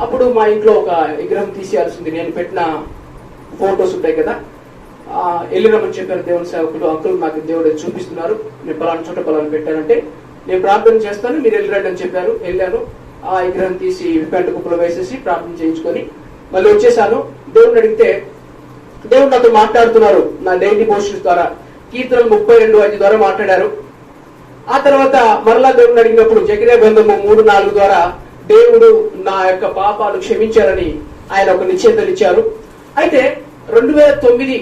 అప్పుడు మా ఇంట్లో ఒక విగ్రహం తీసేయాల్సింది, నేను పెట్టిన ఫోటోస్ ఉంటాయి కదా, వెళ్ళిరమ్మని చెప్పారు దేవుని సేవకులు. అంకుల్ నాకు దేవుడు చూపిస్తున్నారు, నేను పలానా చోట పలానా పెట్టానంటే నేను ప్రార్థన చేస్తాను, మీరు వెళ్ళిరండి అని చెప్పారు. వెళ్ళాను, ఆ విగ్రహం తీసి పెంట కుప్పలో వేసేసి ప్రార్థన చేయించుకొని మళ్ళీ వచ్చేసాను. దేవుడిని అడిగితే దేవుడు నాతో మాట్లాడుతున్నారు నా డైలీ పోస్టర్స్ ద్వారా. కీర్తనలు 32:5 ద్వారా మాట్లాడారు. ఆ తర్వాత మరలా దేవుడిని అడిగినప్పుడు జకర్యా గ్రంథము 3:4 ద్వారా దేవుడు నా యొక్క పాపాలు క్షమించారని ఆయన ఒక నిశ్చయితలు ఇచ్చారు. అయితే 2009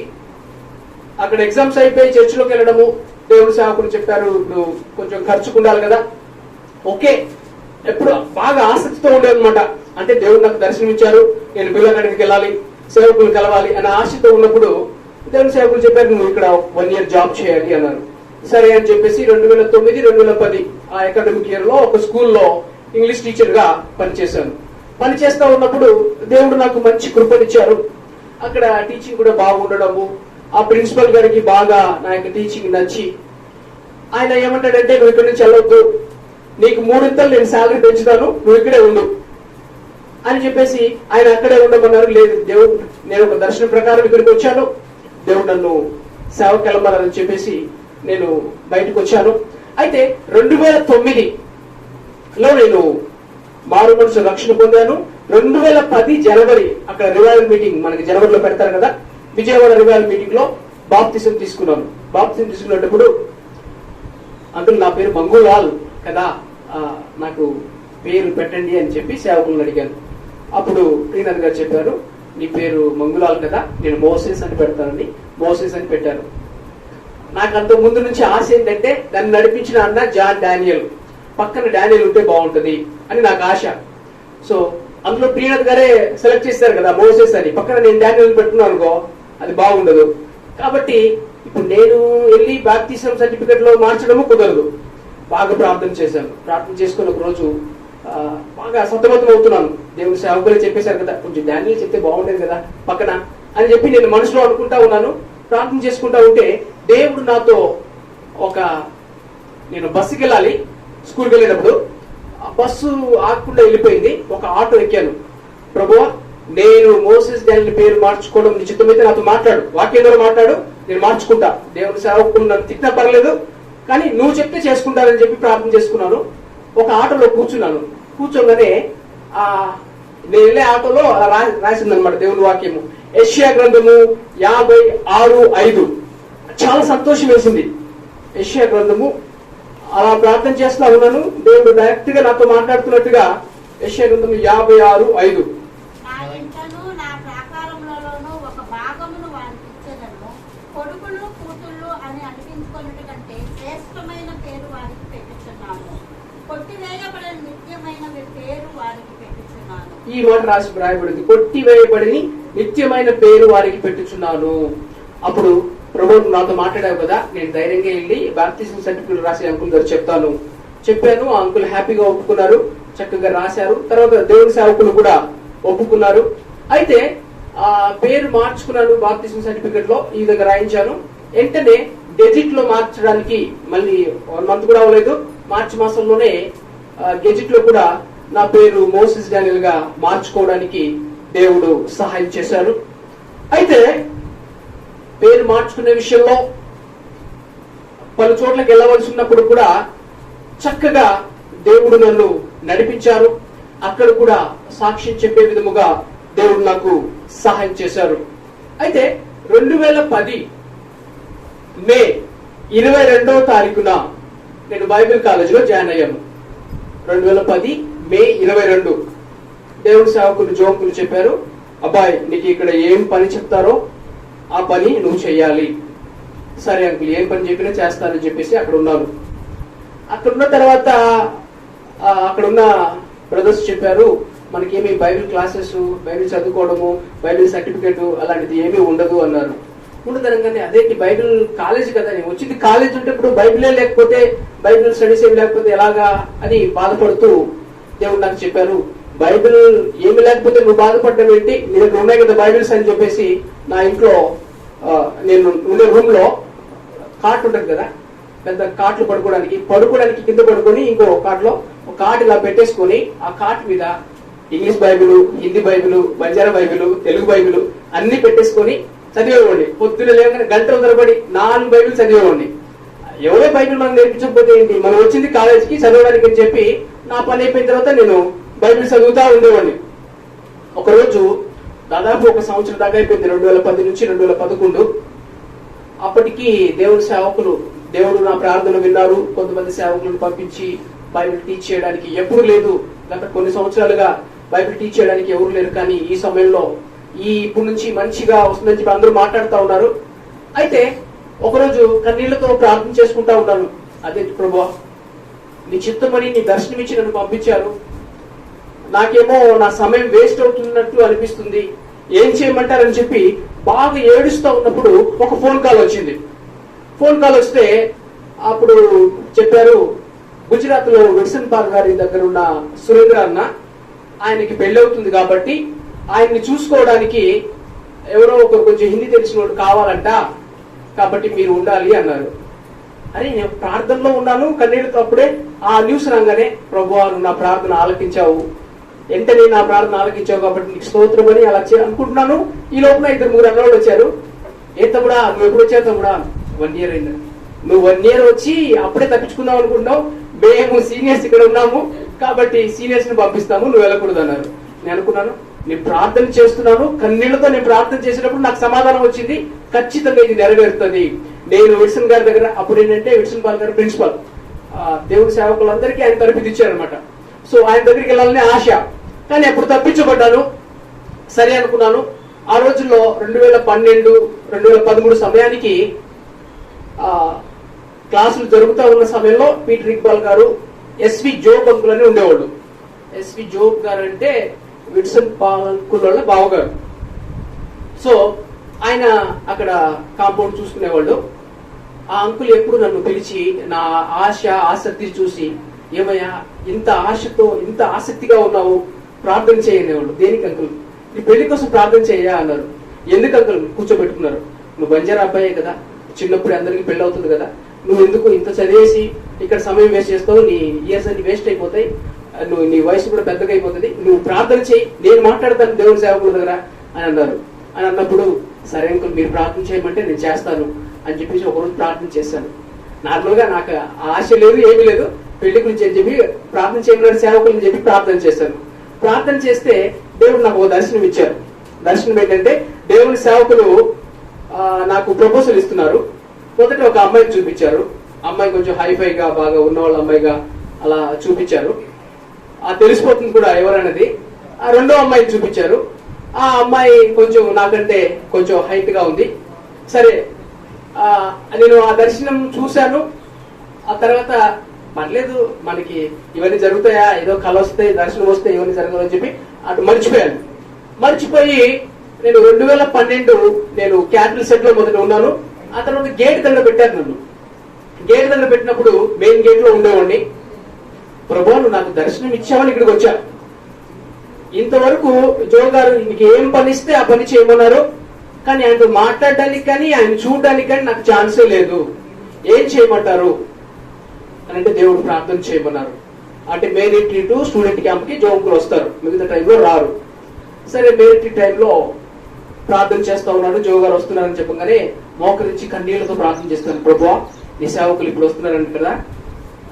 అక్కడ ఎగ్జామ్స్ అయిపోయి చర్చిలోకి వెళ్ళడము, దేవుడు సేవకులు చెప్పారు ఇప్పుడు కొంచెం ఖర్చుకు ఉండాలి కదా. ఓకే, ఎప్పుడు బాగా ఆసక్తితో ఉండేదన్నమాట. అంటే దేవుడు నాకు దర్శనం ఇచ్చారు, నేను పిల్లగాడికి వెళ్ళాలి, సేవకులు కలవాలి అనే ఆశతో ఉన్నప్పుడు దేవుని సేవకులు చెప్పారు నువ్వు ఇక్కడ 1 year జాబ్ చేయాలి అన్నారు. సరే అని చెప్పేసి 2009, 2010 ఆ అకాడమిక్ ఇయర్ లో ఒక స్కూల్లో ఇంగ్లీష్ టీచర్ గా పనిచేశాను. పనిచేస్తా ఉన్నప్పుడు దేవుడు నాకు మంచి కృపనిచ్చారు. అక్కడ టీచింగ్ కూడా బాగుండడము, ఆ ప్రిన్సిపల్ గారికి బాగా నా యొక్క టీచింగ్ నచ్చి ఆయన ఏమంటాడంటే నువ్వు ఇక్కడి నుంచి వెళ్ళొద్దు, నీకు 3 నేను శాలరీ పెంచుతాను, నువ్వు ఇక్కడే ఉండు అని చెప్పేసి ఆయన అక్కడే ఉండమన్నారు. లేదు దేవుడు, నేను ఒక దర్శనం ప్రకారం ఇక్కడికి వచ్చాను, దేవుడు నన్ను సేవకి వెళ్ళమన్నారని చెప్పేసి నేను బయటకు వచ్చాను. అయితే 2009లో నేను మారు మనసు రక్షణ పొందాను. 2010 జనవరి అక్కడ రివైవల్ మీటింగ్ మనకి జనవరిలో పెడతారు కదా, విజయవాడ రివైవల్ మీటింగ్ లో బాప్తిసం తీసుకున్నాను. బాప్తిసం తీసుకున్నప్పుడు అందులో నా పేరు మంగులాల్ కదా, నాకు పేరు పెట్టండి అని చెప్పి సేవకులను అడిగాను. అప్పుడు ప్రీనాథ్ గారు చెప్పారు నీ పేరు మంగులాల్ కదా, నేను మోసెస్ అని పెడతానని మోసెస్ అని పెట్టాను. నాకు అంత ముందు నుంచి ఆశ ఏంటంటే దాన్ని నడిపించిన అన్న జాన్ డానియల్, పక్కన డానియల్ ఉంటే బాగుంటది అని నాకు ఆశ. సో అందులో ప్రీనాథ్ గారే సెలెక్ట్ చేశారు కదా మోసెస్ అని, పక్కన నేను డానియల్ పెట్టుకున్నాను అనుకో అది బాగుండదు. కాబట్టి ఇప్పుడు నేను వెళ్ళి బాప్తిసం సర్టిఫికెట్ లో మార్చడము కుదరదు. బాగా ప్రార్థన చేశాను. ప్రార్థన చేసుకుని ఒక రోజు బాగా సతమతం అవుతున్నాను. దేవుని సేవకులే చెప్పేశారు కదా, కొంచెం డానియల్ చెప్తే బాగుండేది కదా పక్కన అని చెప్పి నేను మనసులో అనుకుంటా ఉన్నాను. ప్రార్థన చేసుకుంటా ఉంటే దేవుడు నాతో నేను బస్సుకి వెళ్ళాలి, స్కూల్కి వెళ్ళేటప్పుడు ఆ బస్సు ఆగకుండా వెళ్ళిపోయింది. ఒక ఆటో ఎక్కాను. ప్రభువా నేను మోసెస్ డానియల్ పేరు మార్చుకోవడం నిశ్చితమైతే నాతో మాట్లాడు, వాక్యం ద్వారా మాట్లాడు, నేను మార్చుకుంటా. దేవుని సేవకులు నన్ను తిట్టినా పర్లేదు, కానీ నువ్వు చెప్తే చేసుకుంటానని చెప్పి ప్రార్థన చేసుకున్నాను. ఒక ఆటోలో కూర్చున్నాను. కూర్చోగానే నేను వెళ్ళే ఆటోలో అలా రాసిందనమాట దేవుని వాక్యము, యెషయా గ్రంథము 56:5. చాలా సంతోషం వేసింది. యెషయా గ్రంథము అలా ప్రార్థన చేస్తా ఉన్నాను. దేవుడు డైరెక్ట్ గా నాతో మాట్లాడుతున్నట్టుగా యెషయా గ్రంథము 56:5 నా ఇంటను నా ప్రాకారములలోనూ ఒక భాగమును వారికి ఇచ్చేదను, కొడుకులు కూతుళ్ళు అని అనిపించుకున్నట్టు కంటే శ్రేష్టమైన పేరు వారికి పెట్టుచున్నాను, కొట్టివేయబడిన నిత్యమైన పేరు వారికి పెట్టుచున్నాను. ఈ మాట రాసి రాయబడింది, కొట్టివేయబడిని నిత్యమైన పేరు వారికి పెట్టుచున్నాను. అప్పుడు ప్రభు నాతో మాట్లాడావు కదా, నేను ధైర్యంగా వెళ్ళి బాప్తిజం సర్టిఫికేట్ రాసే అంకుల్ గారు చెప్పాను. ఆ అంకుల్ హ్యాపీగా ఒప్పుకున్నారు, చక్కగా రాశారు. తర్వాత దేవుని సేవకులు కూడా ఒప్పుకున్నారు. అయితే ఆ పేరు మార్చుకున్నాను బాప్తిజం సర్టిఫికేట్ లో, ఈ విధంగా రాయించాను. వెంటనే గెజిట్ లో మార్చడానికి మళ్ళీ 1 మంత్ కూడా అవ్వలేదు, మార్చి మాసంలోనే గెజిట్ లో కూడా నా పేరు మోసెస్ డానియల్ గా మార్చుకోవడానికి దేవుడు సహాయం చేశారు. అయితే పేరు మార్చుకునే విషయంలో పలు చోట్లకి వెళ్ళవలసి ఉన్నప్పుడు కూడా చక్కగా దేవుడు నన్ను నడిపించారు. అక్కడ కూడా సాక్ష్యం చెప్పే విధముగా దేవుడు నాకు సహాయం చేశారు. అయితే 2010 మే 22వ తారీఖున నేను బైబిల్ కాలేజీలో జాయిన్ అయ్యాను. 2010 మే 22 దేవుడి సేవకులు జోంకులు చెప్పారు, అబ్బాయి నీకు ఇక్కడ ఏం పని చెప్తారో ఆ పని నువ్వు చెయ్యాలి. సరే అంకుల్, ఏం పని చెప్పినా చేస్తానని చెప్పేసి అక్కడ ఉన్నాను. అక్కడ ఉన్న తర్వాత అక్కడున్న బ్రదర్స్ చెప్పారు, మనకేమి బైబిల్ క్లాసెస్, బైబిల్ చదువుకోవడము, బైబిల్ సర్టిఫికేట్ అలాంటిది ఏమీ ఉండదు అన్నారు. ఉండదనగానే అదేంటి బైబిల్ కాలేజ్ కదా, నేను వచ్చింది కాలేజ్ ఉంటే ఇప్పుడు బైబిలే లేకపోతే, బైబిల్ స్టడీస్ ఏమి లేకపోతే ఎలాగా అని బాధపడుతూ దేవుడు నాకు చెప్పారు, బైబిల్ ఏమి లేకపోతే నువ్వు బాధపడడం ఏంటి, నీ దగ్గర ఉన్నాయి కదా బైబిల్స్ అని చెప్పేసి నా ఇంట్లో నేను ఉండే రూమ్ లో కాట్ ఉంటుంది కదా, పెద్ద కాట్లు పడుకోవడానికి కింద పడుకొని ఇంకో కాట్లో ఒక కాట్ ఇలా పెట్టేసుకొని ఆ కాట్ మీద English Bible, Hindi Bible, Banjara Bible, Telugu Bible అన్ని పెట్టేసుకొని చదివేవాడిని. పొద్దున్న లేకుండా గంటల తరబడి 4 బైబిల్ చదివేవాడిని. ఎవరే బైబిల్ మనం నేర్పించకపోతే ఏంటి, మనం వచ్చింది కాలేజీకి చదవడానికి అని చెప్పి నా పని అయిపోయిన తర్వాత నేను బైబిల్ చదువుతా ఉండేవాడిని. ఒకరోజు దాదాపు 1 సంవత్సరం దాకా అయిపోయింది, 2010 నుంచి 2011. అప్పటికి దేవుడు నా ప్రార్థన విన్నారు. కొంతమంది సేవకులను పంపించి బైబిల్ టీచ్ చేయడానికి ఎప్పుడు లేదు, గత కొన్ని సంవత్సరాలుగా బైబిల్ టీచ్ చేయడానికి ఎవరు లేరు. కానీ ఈ సమయంలో ఇప్పుడు నుంచి మంచిగా వస్తుందని చెప్పి అందరూ మాట్లాడుతూ ఉన్నారు. అయితే ఒకరోజు కన్నీళ్లతో ప్రార్థన చేసుకుంటా ఉన్నాను, అదే ప్రభువా నీ చిత్తమని నీ దర్శనం ఇచ్చి నన్ను పంపించారు, నాకేమో నా సమయం వేస్ట్ అవుతున్నట్టు అనిపిస్తుంది, ఏం చేయమంటారని చెప్పి బాగా ఏడుస్తూ ఉన్నప్పుడు ఒక ఫోన్ కాల్ వచ్చింది. ఫోన్ కాల్ వస్తే అప్పుడు చెప్పారు, గుజరాత్ లో విల్సన్ పార్క్ గారి దగ్గర ఉన్న సురేంద్ర అన్న, ఆయనకి పెళ్లి అవుతుంది కాబట్టి ఆయన్ని చూసుకోవడానికి ఎవరో ఒక కొంచెం హిందీ తెలిసిన వాడు కావాలంట, కాబట్టి మీరు ఉండాలి అన్నారు. అని నేను ప్రార్థనలో ఉన్నాను, కన్నీళ్ళతో. అప్పుడే ఆ న్యూస్ రాగానే, ప్రభువా నా ప్రార్థన ఆలకించావు, వెంటనే నా ప్రార్థన ఆలకించావు కాబట్టి నీకు స్తోత్రం అని అలా అనుకుంటున్నాను. ఈ లోపల 2-3 అన్నవాళ్ళు వచ్చారు. ఏ తమ్ముడా నువ్వు ఎప్పుడు వచ్చావు తమ్ముడా? 1 year అయింది. నువ్వు 1 year వచ్చి అప్పుడే తప్పించుకుందాం అనుకుంటున్నావు, మేము సీనియర్స్ ఇక్కడ ఉన్నాము కాబట్టి సీనియర్స్ ని పంపిస్తాము, నువ్వు వెళ్ళకూడదు అన్నారు. నేను అనుకున్నాను, నేను ప్రార్థన చేస్తున్నాను, కన్నీళ్లతో నేను ప్రార్థన చేసినప్పుడు నాకు సమాధానం వచ్చింది, ఖచ్చితంగా ఇది నెరవేరుతుంది. నేను విల్సన్ గారి దగ్గర, అప్పుడు ఏంటంటే విల్సన్ పాల్ గారు ప్రిన్సిపల్, దేవుడి సేవకులందరికీ ఆయన తరఫు ఇచ్చారనమాట. సో ఆయన దగ్గరికి వెళ్ళాలని ఆశ, కానీ అప్పుడు తప్పించబడ్డాను. సరే అనుకున్నాను. ఆ రోజుల్లో 2012, 2013 సమయానికి క్లాసులు జరుగుతూ ఉన్న సమయంలో పీటర్ ఇక్బాల్ గారు ఎస్వి జోబ్ అంకుల్ అని ఉండేవాళ్ళు. ఎస్వి జోబ్ గారు అంటే విల్సన్ అంకుల్ వాళ్ళ బావగారు. సో ఆయన అక్కడ కాంపౌండ్ చూసుకునేవాళ్ళు. ఆ అంకుల్ ఎప్పుడు నన్ను పిలిచి నా ఆసక్తి చూసి, ఏమయ్యా ఇంత ఆశతో ఇంత ఆసక్తిగా ఉన్నావు, ప్రార్థన చేయనేవాళ్ళు. దేనికి అంకుల్? నీ పెళ్లి కోసం ప్రార్థన చేయా అన్నారు. ఎందుకు అంకుల్? కూర్చోబెట్టుకున్నారు. నువ్వు బంజారా అబ్బాయే కదా, చిన్నప్పుడు అందరికి పెళ్లి అవుతుంది కదా, నువ్వు ఎందుకు ఇంత చదివేసి ఇక్కడ సమయం వేస్ట్ చేస్తావు, నీ ఇయర్స్ అన్ని వేస్ట్ అయిపోతాయి, నీ వయసు కూడా పెద్దగా అయిపోతుంది, నువ్వు ప్రార్థన చేయి, నేను మాట్లాడతాను దేవుని సేవకుల దగ్గర అని అన్నారు. అని అన్నప్పుడు సరే అంకుల్ మీరు ప్రార్థన చేయమంటే నేను చేస్తాను అని చెప్పేసి ఒకరోజు ప్రార్థన చేశాను. నార్మల్ గా నాకు ఆశ లేదు, ఏమీ లేదు, పెళ్లి గురించి అని చెప్పి ప్రార్థన చేయమని సేవకులు చెప్పి ప్రార్థన చేశాను. ప్రార్థన చేస్తే దేవుడు నాకు ఒక దర్శనం ఇచ్చారు. దర్శనం ఏంటంటే, దేవుని సేవకులు నాకు ప్రపోజల్ ఇస్తున్నారు. మొదట ఒక అమ్మాయిని చూపించారు. అమ్మాయి కొంచెం హైఫైగా బాగా ఉన్నవాళ్ళ అమ్మాయిగా అలా చూపించారు. తెలిసిపోతుంది కూడా ఎవరన్నది. ఆ రెండో అమ్మాయిని చూపించారు. ఆ అమ్మాయి కొంచెం నాకంటే కొంచెం హైట్ గా ఉంది. సరే నేను ఆ దర్శనం చూశాను. ఆ తర్వాత పర్లేదు, మనకి ఇవన్నీ జరుగుతాయా, ఏదో కళ వస్తాయి, దర్శనం వస్తే ఇవన్నీ జరగదు అని చెప్పి అటు మర్చిపోయాను. మర్చిపోయి నేను 2012 నేను క్యాపిటల్ సెట్ లో మొదట ఉన్నాను. ఆ తర్వాత గేట్ దగ్గర పెట్టారు నన్ను. గేట్ దగ్గర పెట్టినప్పుడు మెయిన్ గేట్ లో ఉండేవాడిని. ప్రభు నువ్వు నాకు దర్శనం ఇచ్చావని ఇక్కడికి వచ్చా. ఇంతవరకు జో గారు మీకు ఏం పని ఇస్తే ఆ పని చేయమన్నారు, కానీ ఆయనతో మాట్లాడడానికి కానీ ఆయన చూడడానికి కానీ నాకు ఛాన్సే లేదు. ఏం చేయమంటారు అని అంటే దేవుడు ప్రార్థన చేయమన్నారు. అంటే మేరిటరీ టు స్టూడెంట్ క్యాంప్ కి జోంకులు వస్తారు, మిగతా టైంలో రారు. సరే మేరిటరీ టైంలో ప్రార్థన చేస్తా ఉన్నాడు. జో గారు వస్తున్నారని చెప్పగానే మోకరించి కన్నీళ్లతో ప్రార్థన చేస్తాను. ప్రభువా నీ సేవకులు ఇప్పుడు వస్తున్నారని కదా,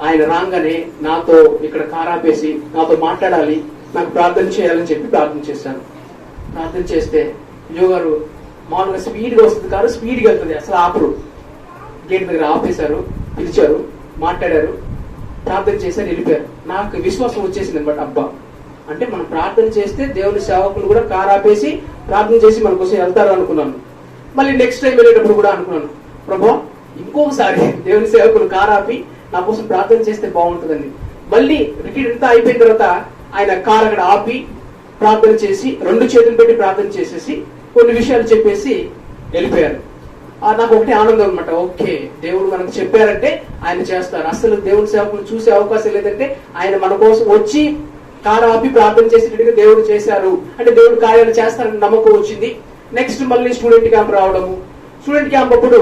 ఆయన రాగానే నాతో ఇక్కడ కారాపేసి నాతో మాట్లాడాలి, నాకు ప్రార్థన చేయాలని చెప్పి ప్రార్థన చేశాను. ప్రార్థన చేస్తే జో గారు మామూలుగా స్పీడ్గా వస్తుంది కాదు, స్పీడ్గా వెళ్తుంది, అసలు ఆపరు. గేట్ దగ్గర ఆపేశారు, పిలిచారు, మాట్లాడారు, ప్రార్థన చేశారు, వెళ్ళిపోయారు. నాకు విశ్వాసం వచ్చేసింది అనమాట. అబ్బా అంటే మనం ప్రార్థన చేస్తే దేవుని సేవకులు కూడా కారు ఆపేసి ప్రార్థన చేసి మన కోసం వెళ్తారు అనుకున్నాను. మళ్ళీ నెక్స్ట్ టైం వెళ్ళేటప్పుడు కూడా అనుకున్నాను, ప్రభా ఇంకొకసారి దేవుని సేవకులు కారు ఆపి నా కోసం ప్రార్థన చేస్తే బాగుంటుందండి. మళ్ళీ రిపీట్ అంతా అయిపోయిన తర్వాత ఆయన కారు అక్కడ ఆపి ప్రార్థన చేసి 2 చేతులు పెట్టి ప్రార్థన చేసేసి కొన్ని విషయాలు చెప్పేసి వెళ్ళిపోయారు. నాకు ఒకటి ఆనందం అనమాట. ఓకే దేవుడు మనకు చెప్పారంటే ఆయన చేస్తారు. అసలు దేవుని సేవకులు చూసే అవకాశం లేదంటే ఆయన మన కోసం వచ్చి కారు ఆపి ప్రార్థన చేసేటట్టుగా దేవుడు చేశారు అంటే దేవుడు కార్యాలు చేస్తారని నమ్మకం వచ్చింది. నెక్స్ట్ మళ్ళీ స్టూడెంట్ క్యాంప్ రావడము. స్టూడెంట్ క్యాంప్ అప్పుడు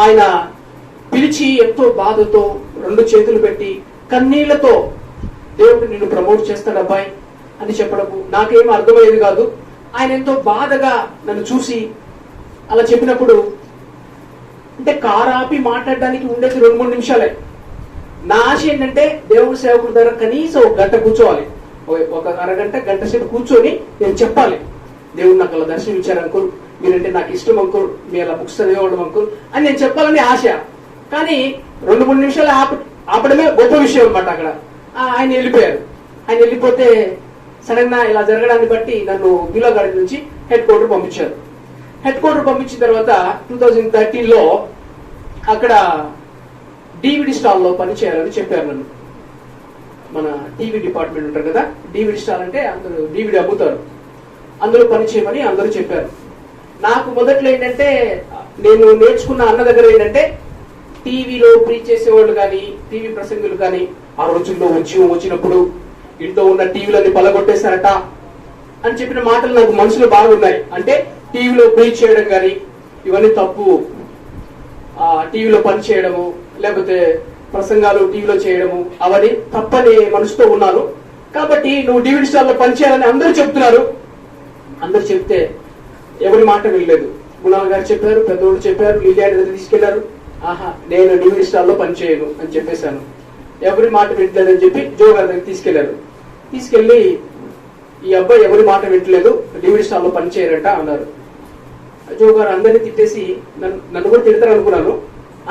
ఆయన పిలిచి ఎంతో బాధతో 2 చేతులు పెట్టి కన్నీళ్లతో దేవుడు నిన్ను ప్రమోట్ చేస్తాడు అబ్బాయి అని చెప్పడము నాకేం అర్థమయ్యేది కాదు. ఆయన ఎంతో బాధగా నన్ను చూసి అలా చెప్పినప్పుడు అంటే కారు ఆపి మాట్లాడడానికి ఉండేది 2-3 నిమిషాలే. నా ఆశ ఏంటంటే దేవుడి సేవకుల దగ్గర కనీసం 1 గంట కూర్చోవాలి, ఒక అరగంట గంట సేపు కూర్చొని నేను చెప్పాలి, దేవుడు నాకు అలా దర్శనం ఇచ్చారు అంకుల్, మీరంటే నాకు ఇష్టం అంకుల్, మీ అలా బుక్స్ చదివేవాడు అంకుల్ అని నేను చెప్పాలని ఆశ. కానీ 2-3 నిమిషాలు ఆపడమే గొప్ప విషయం అనమాట. అక్కడ ఆయన వెళ్ళిపోయారు. ఆయన వెళ్ళిపోతే సడన్ గా ఇలా జరగడాన్ని బట్టి నన్ను బిలోగాడి నుంచి హెడ్ క్వార్టర్ పంపించారు. హెడ్ క్వార్టర్ పంపించిన తర్వాత 2013లో అక్కడ DVD స్టాల్ లో పనిచేయాలని చెప్పారు నన్ను. మన టీవీ డిపార్ట్మెంట్ ఉంటారు కదా, DVD స్టాల్ అంటే అందరూ DVD అమ్ముతారు, అందులో పని చేయమని అందరూ చెప్పారు. నాకు మొదట్లో ఏంటంటే నేను నేర్చుకున్న అన్న దగ్గర ఏంటంటే టీవీలో ప్రీచ్ చేసేవాళ్ళు కానీ టీవీ ప్రసంగులు కానీ ఆ రోజుల్లో వచ్చినప్పుడు ఇంట్లో ఉన్న టీవీలన్నీ పలగొట్టేశారట అని చెప్పిన మాటలు నాకు మనసులో బాగున్నాయి. అంటే టీవీలో ప్రీచ్ చేయడం కానీ ఇవన్నీ తప్పు, టీవీలో పని చేయడము లేకపోతే ప్రసంగాలు టీవీలో చేయడము అవన్నీ తప్పని మనసుతో ఉన్నాను. కాబట్టి నువ్వు DVD స్టాల్ లో పనిచేయాలని అందరూ చెప్తున్నారు. అందరూ చెప్తే ఎవరి మాట వినలేదు. గుణాల్ గారు చెప్పారు, పెద్దోళ్ళు చెప్పారు, లీలియా దగ్గర తీసుకెళ్లారు. ఆహా నేను DVD స్టాల్ లో పనిచేయను అని చెప్పేశాను. ఎవరి మాట వింటలేదని చెప్పి జో గారి దగ్గర తీసుకెళ్లారు. తీసుకెళ్లి ఈ అబ్బాయి ఎవరి మాట వింటలేదు, DVD స్టాల్ లో పనిచేయరంట అన్నారు. జో గారు అందరినీ తిట్టేసి నన్ను కూడా తిడతారు అనుకున్నాను.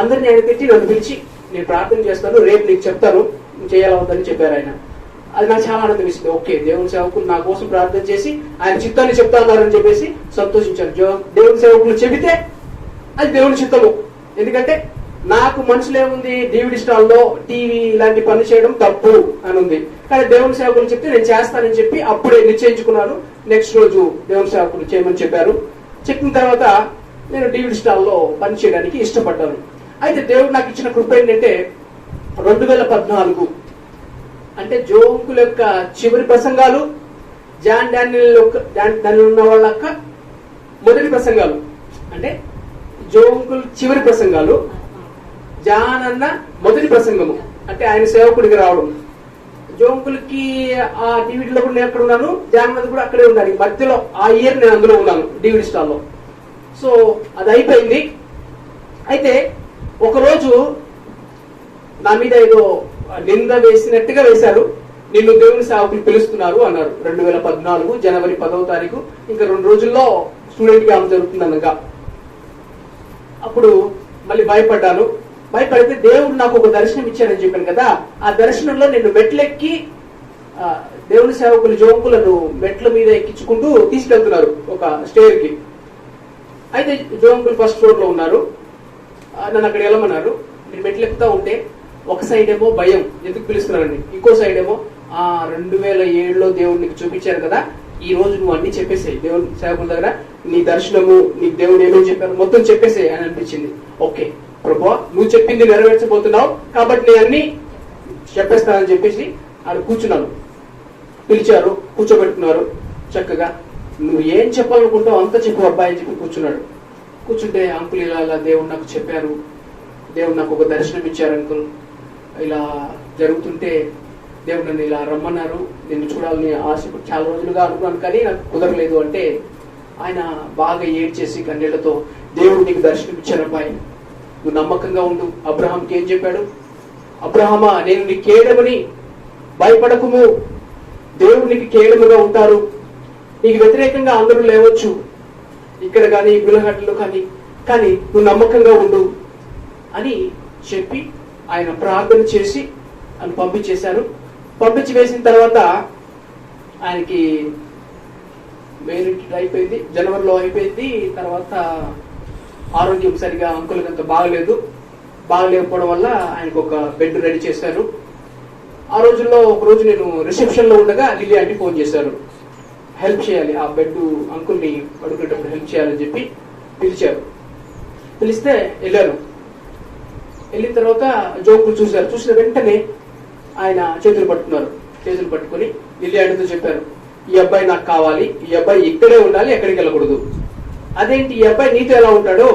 అందరినీ ఆయన తిట్టి నన్ను పిలిచి నేను ప్రార్థన చేస్తాను, రేపు నీకు చెప్తాను నువ్వు చేయాలా వద్దని చెప్పారు ఆయన. అది నాకు చాలా ఆనందం ఇస్తుంది. ఓకే దేవుని సేవకులు నా కోసం ప్రార్థన చేసి ఆయన చిత్తాన్ని చెప్తా అన్నారని చెప్పేసి సంతోషించాను. దేవుని సేవకులు చెబితే అది దేవుని చిత్తము. ఎందుకంటే నాకు మనసులో ఏముంది, DVD స్టాల్లో టీవీ ఇలాంటి పని చేయడం తప్పు అని ఉంది. కానీ దేవుని సేవకులు చెప్తే నేను చేస్తానని చెప్పి అప్పుడే నిశ్చయించుకున్నాను. నెక్స్ట్ రోజు దేవుని సేవకులు చేయమని చెప్పారు. చెప్పిన తర్వాత నేను DVD స్టాల్లో పని చేయడానికి ఇష్టపడ్డాను. అయితే దేవుడు నాకు ఇచ్చిన కృప ఏంటంటే 2014 అంటే జోంకుల యొక్క చివరి ప్రసంగాలు, జాన్ డానియల్ ఉన్న వాళ్ళ యొక్క మొదటి ప్రసంగాలు, అంటే జోంకుల్ చివరి ప్రసంగాలు, జాన్ అన్న మొదటి ప్రసంగము అంటే ఆయన సేవకుడికి రావడం. జోంకులకి ఆ DVDలో కూడా నేను అక్కడ ఉన్నాను, జాన్ అన్నది కూడా అక్కడే ఉన్నాను. మధ్యలో ఆ ఇయర్ నేను అందులో ఉన్నాను DVD స్టాల్లో. సో అది అయిపోయింది. అయితే ఒకరోజు నా మీద ఏదో నింద వేసినట్టుగా వేశారు. నిన్ను దేవుని సేవకులు పిలుస్తున్నారు అన్నారు. 2014 జనవరి 10వ తారీఖు, ఇంకా 2 రోజుల్లో స్టూడెంట్ క్యాంప్ జరుగుతుందనగా. అప్పుడు మళ్ళీ భయపడ్డాను. భయపడితే దేవుడు నాకు ఒక దర్శనం ఇచ్చారని చెప్పాను కదా, ఆ దర్శనంలో నిన్ను మెట్లెక్కి దేవుని సేవకులు జోంకులను మెట్ల మీద ఎక్కించుకుంటూ తీసుకెళ్తున్నారు ఒక స్టేర్ కి. అయితే జోంకులు ఫస్ట్ ఫ్లోర్ లో ఉన్నారు. నన్ను అక్కడ వెళ్ళమన్నారు. నేను మెట్లు ఎక్కుతా ఉంటే ఒక సైడ్ ఏమో భయం, ఎందుకు పిలుస్తున్నారండి, ఇంకో సైడ్ ఏమో 2007లో దేవుడు నీకు చూపించారు కదా, ఈ రోజు నువ్వు అన్ని చెప్పేసాయి దేవుని సేవకుల దగ్గర, నీ దర్శనము, నీ దేవుడు ఏమేమి చెప్పారు మొత్తం చెప్పేసాయి అని అనిపించింది. ఓకే ప్రభువా, నువ్వు చెప్పింది నెరవేర్చబోతున్నావు కాబట్టి నేను అన్ని చెప్పేస్తానని చెప్పేసి ఆడ కూర్చున్నాను. పిలిచారు, కూర్చోబెట్టుకున్నారు. చక్కగా నువ్వు ఏం చెప్పాలనుకుంటావు అంతా చెప్పు అబ్బాయి అని చెప్పి కూర్చున్నాడు. కూర్చుంటే అంకుల్ ఇలా ఇలా దేవుడు నాకు చెప్పారు, దేవుడు నాకు ఒక దర్శనం ఇచ్చారు అంకుల్, ఇలా జరుగుతుంటే దేవుడు నన్ను ఇలా రమ్మన్నారు, నిన్ను చూడాలని ఆశ చాలా రోజులుగా అనుకున్నాను కానీ నాకు కుదరలేదు అంటే ఆయన బాగా ఏడ్చేసి కన్నీళ్లతో, దేవుడు నీకు దర్శనం ఇచ్చారు అబ్బాయి, నువ్వు నమ్మకంగా ఉండు. అబ్రహాంకి ఏం చెప్పాడు? అబ్రహామా, నేను నీ కేడమని, భయపడకుము, దేవుడు నీకు కేడముగా ఉంటారు, నీకు వ్యతిరేకంగా అందరూ లేవచ్చు ఇక్కడ కానీ గులహట్లో కానీ నువ్వు నమ్మకంగా ఉండు అని చెప్పి ఆయన ప్రార్థన చేసి ఆయన పంపించేశారు. పంపించి వేసిన తర్వాత ఆయనకి మెయిన్ అయిపోయింది, జనవరిలో అయిపోయింది. తర్వాత ఆరోగ్యం సరిగా అంకుల్కి అంత బాగలేకపోవడం వల్ల ఆయనకు ఒక బెడ్ రెడీ చేశారు. ఆ రోజుల్లో ఒక రోజు నేను రిసెప్షన్ లో ఉండగా లిల్లీ ఆంటీ ఫోన్ చేశారు, హెల్ప్ చేయాలి, ఆ బెడ్ అంకుల్ని పడుకునేటప్పుడు హెల్ప్ చేయాలని చెప్పి పిలిచారు. పిలిస్తే వెళ్ళాను. వెళ్ళిన తర్వాత జోకులు చూశారు. చూసిన వెంటనే ఆయన చేతులు పట్టుకుని లిల్లీ ఆంటీతో చెప్పారు, ఈ అబ్బాయి నాకు కావాలి, ఈ అబ్బాయి ఇక్కడే ఉండాలి, ఎక్కడికి వెళ్ళకూడదు. అదేంటి ఈ అబ్బాయి నీతో ఎలా ఉంటాడో,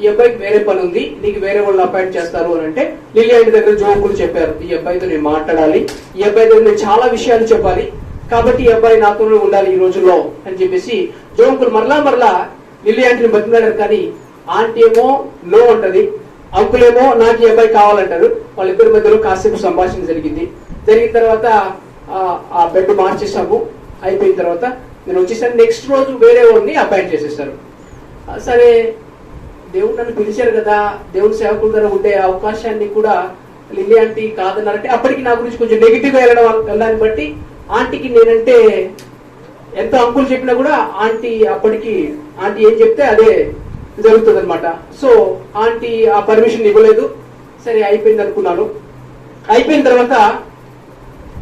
ఈ అబ్బాయికి వేరే పని ఉంది, నీకు వేరే వాళ్ళు అపాయింట్ చేస్తారు అని అంటే లిల్లీ ఆంటీ దగ్గర జోకులు చెప్పారు, ఈ అబ్బాయితో నేను మాట్లాడాలి, ఈ అబ్బాయి దగ్గర నేను చాలా విషయాలు చెప్పాలి, కాబట్టి ఈ అబ్బాయి నాతోనే ఉండాలి ఈ రోజుల్లో అని చెప్పేసి జోకులు మరలా లిల్లీ ఆంటీని బతిలాడారు. కానీ ఆంటీ ఏమో నో అంటది, అంకుల్ ఏమో నాకు ఈ అబ్బాయి కావాలంటారు. వాళ్ళిద్దరి మధ్యలో కాసేపు సంభాషణ జరిగిన తర్వాత ఆ బెడ్ మార్చేసాము. అయిపోయిన తర్వాత నేను వచ్చేసాను. నెక్స్ట్ రోజు వేరే వాడిని అపాయింట్ చేసేసారు. సరే దేవుడు నన్ను పిలిచారు కదా, దేవుని సేవకుల దగ్గర ఉండే అవకాశాన్ని కూడా లిల్లీ ఆంటీ కాదన్నారంటే అప్పటికి నా గురించి కొంచెం నెగిటివ్ గా వెళ్ళడాన్ని బట్టి ఆంటీకి నేనంటే ఎంత అంకుల్ చెప్పినా కూడా ఆంటీ ఏం చెప్తే అదే జరుగుతుంది అనమాట. సో ఆంటీ ఆ పర్మిషన్ ఇవ్వలేదు. సరే అయిపోయింది అనుకున్నాను. అయిపోయిన తర్వాత